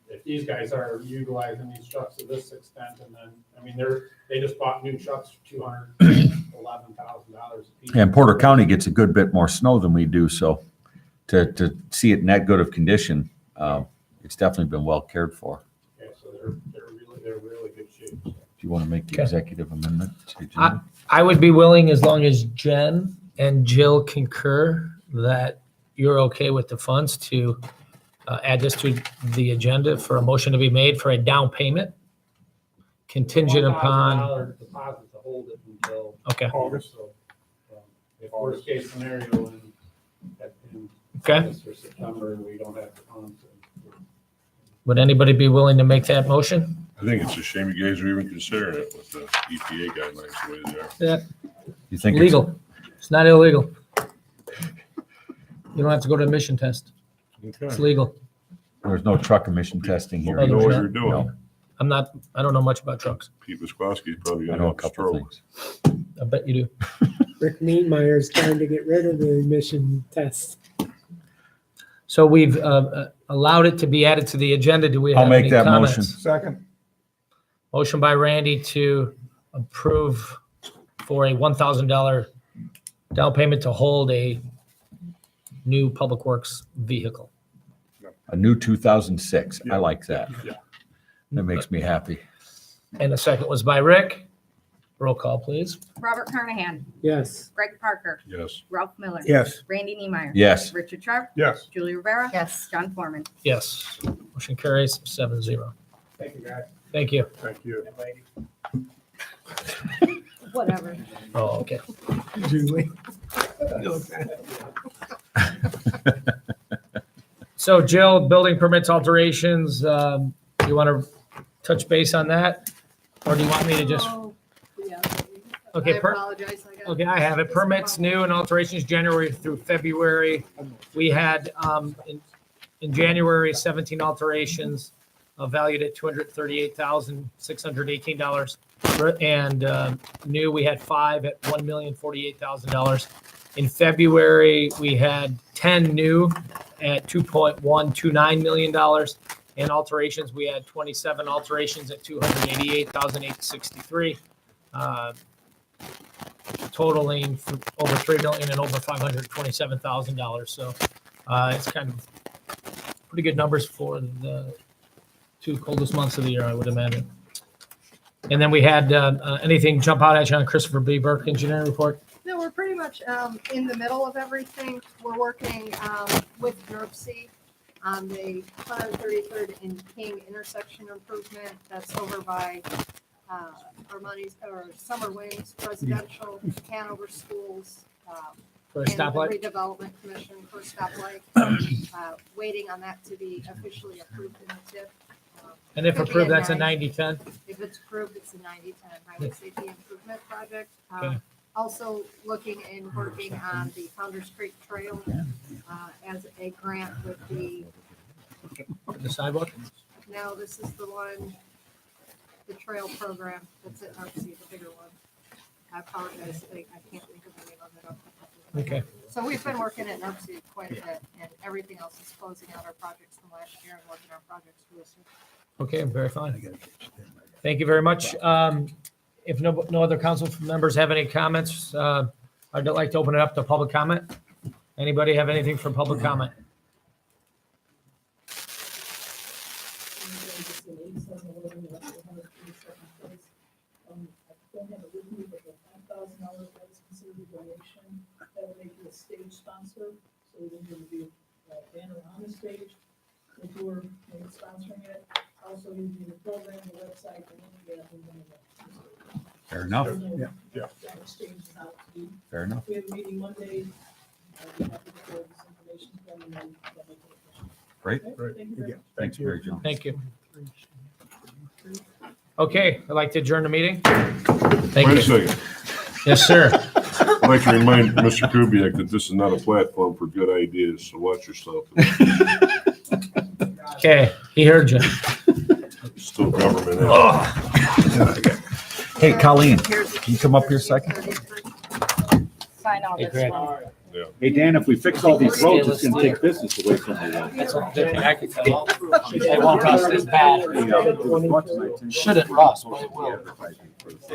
if these guys are utilizing these trucks to this extent, and then, I mean, they just bought new trucks for $211,000 a piece. And Porter County gets a good bit more snow than we do, so to see it in that good of condition, it's definitely been well cared for. Okay, so they're really good shape. Do you want to make the Okay. executive amendment? to Jim? I would be willing, as long as Jen and Jill concur that you're okay with the funds, to add this to the agenda for a motion to be made for a down payment contingent upon, $1,000 deposit to hold it until okay, August. So, if worst case scenario in okay. August or September, we don't have the funds. Would anybody be willing to make that motion? I think it's a shame you guys are even considering it with the EPA guidelines the way they are. You think it's Legal. It's not illegal. You don't have to go to a emission test. It's Okay. legal. there's no truck emission testing here? Oh, You know what there's you're doing. No. I don't know much about trucks. Pete Wiskowski's probably I gonna know a have a couple stroke. things. I bet you do. Rick Meanmeyer's trying to get rid of the emission test. So we've allowed it to be added to the agenda. Do we I'll have make any that comments? motion. Second. Motion by Randy to approve for a $1,000 down payment to hold a new Public Works vehicle. A new 2006. I like that. Yeah. That makes me happy. And the second was by Rick. Roll call, please. Robert Carnahan, Yes. Greg Parker, Yes. Ralph Miller. Yes. Randy Niemeyer. Yes. Richard Sharp, Yes. Julie Rivera. Yes. John Foreman. Yes. Motion carries 7-0. Thank you, guys. Thank you. Thank you. And ladies. Whatever. Oh, okay. Julie. So Jill, building permits alterations, you want to touch base on that? Or do you want me to just, Oh, yeah. Okay, I apologize. I got- okay, I have it. Permits new and alterations January through February. We had, in January, 17 alterations. valued at $238,618. And new, we had 5 at $1,048,000. In February, we had 10 new at $2.129 million. And alterations, we had 27 alterations at $288,863. Totaling over $3 million and over $527,000. So it's kind of pretty good numbers for the 2 coldest months of the year, I would imagine. And then we had anything jump out at you on Christopher B. Burke engineering report? No, we're pretty much in the middle of everything. We're working with NERC on the 133rd and King intersection improvement that's over by Armani's or Summer Winds Residential, Hanover Schools. For a and the stoplight? Redevelopment Commission for a stoplight. Waiting on that to be officially approved in the TIP. And if Could be approved, a that's a 90. 90-10? If it's approved, it's a 90-10 highway safety improvement project. Okay. Also looking and working on the Founder's Creek Trail as a grant with the, The sidewalk? now this is the one, the trail program that's at RC, the bigger one. I apologize, I can't think of the name of it off the top of my head. Okay. So we've been working at NERC quite a bit, and everything else is closing out our projects from last year and working on projects for this year. Okay, very fine. Thank you very much. If no other council members have any comments, I'd like to open it up to public comment. Anybody have anything for public comment? That would make you a stage sponsor, so we're going to be a banner on the stage, the tour, maybe sponsoring it, also using the program, the website, and then Fair enough. Yeah. Exchange is out to be. Fair enough. We have a meeting Monday. We have to share this information to them and then they'll make a decision. Great. Okay? Thank you very much. Thanks, Mary Jo. Thank you. Okay, I'd like to adjourn the meeting. Wait Thank a you. second. Yes, sir. I'd like to remind Mr. Kubiak that this is not a platform for good ideas, so watch yourself. Okay, he heard you. Still government. Hey, Colleen, Here's the can you come up here a second? 33. Sign all Hey, this Grant. one. Hey, Dan, if we fix all these roads, it's gonna take business away from you. That's what I can tell. It won't rust as bad. Shouldn't rust, but it will.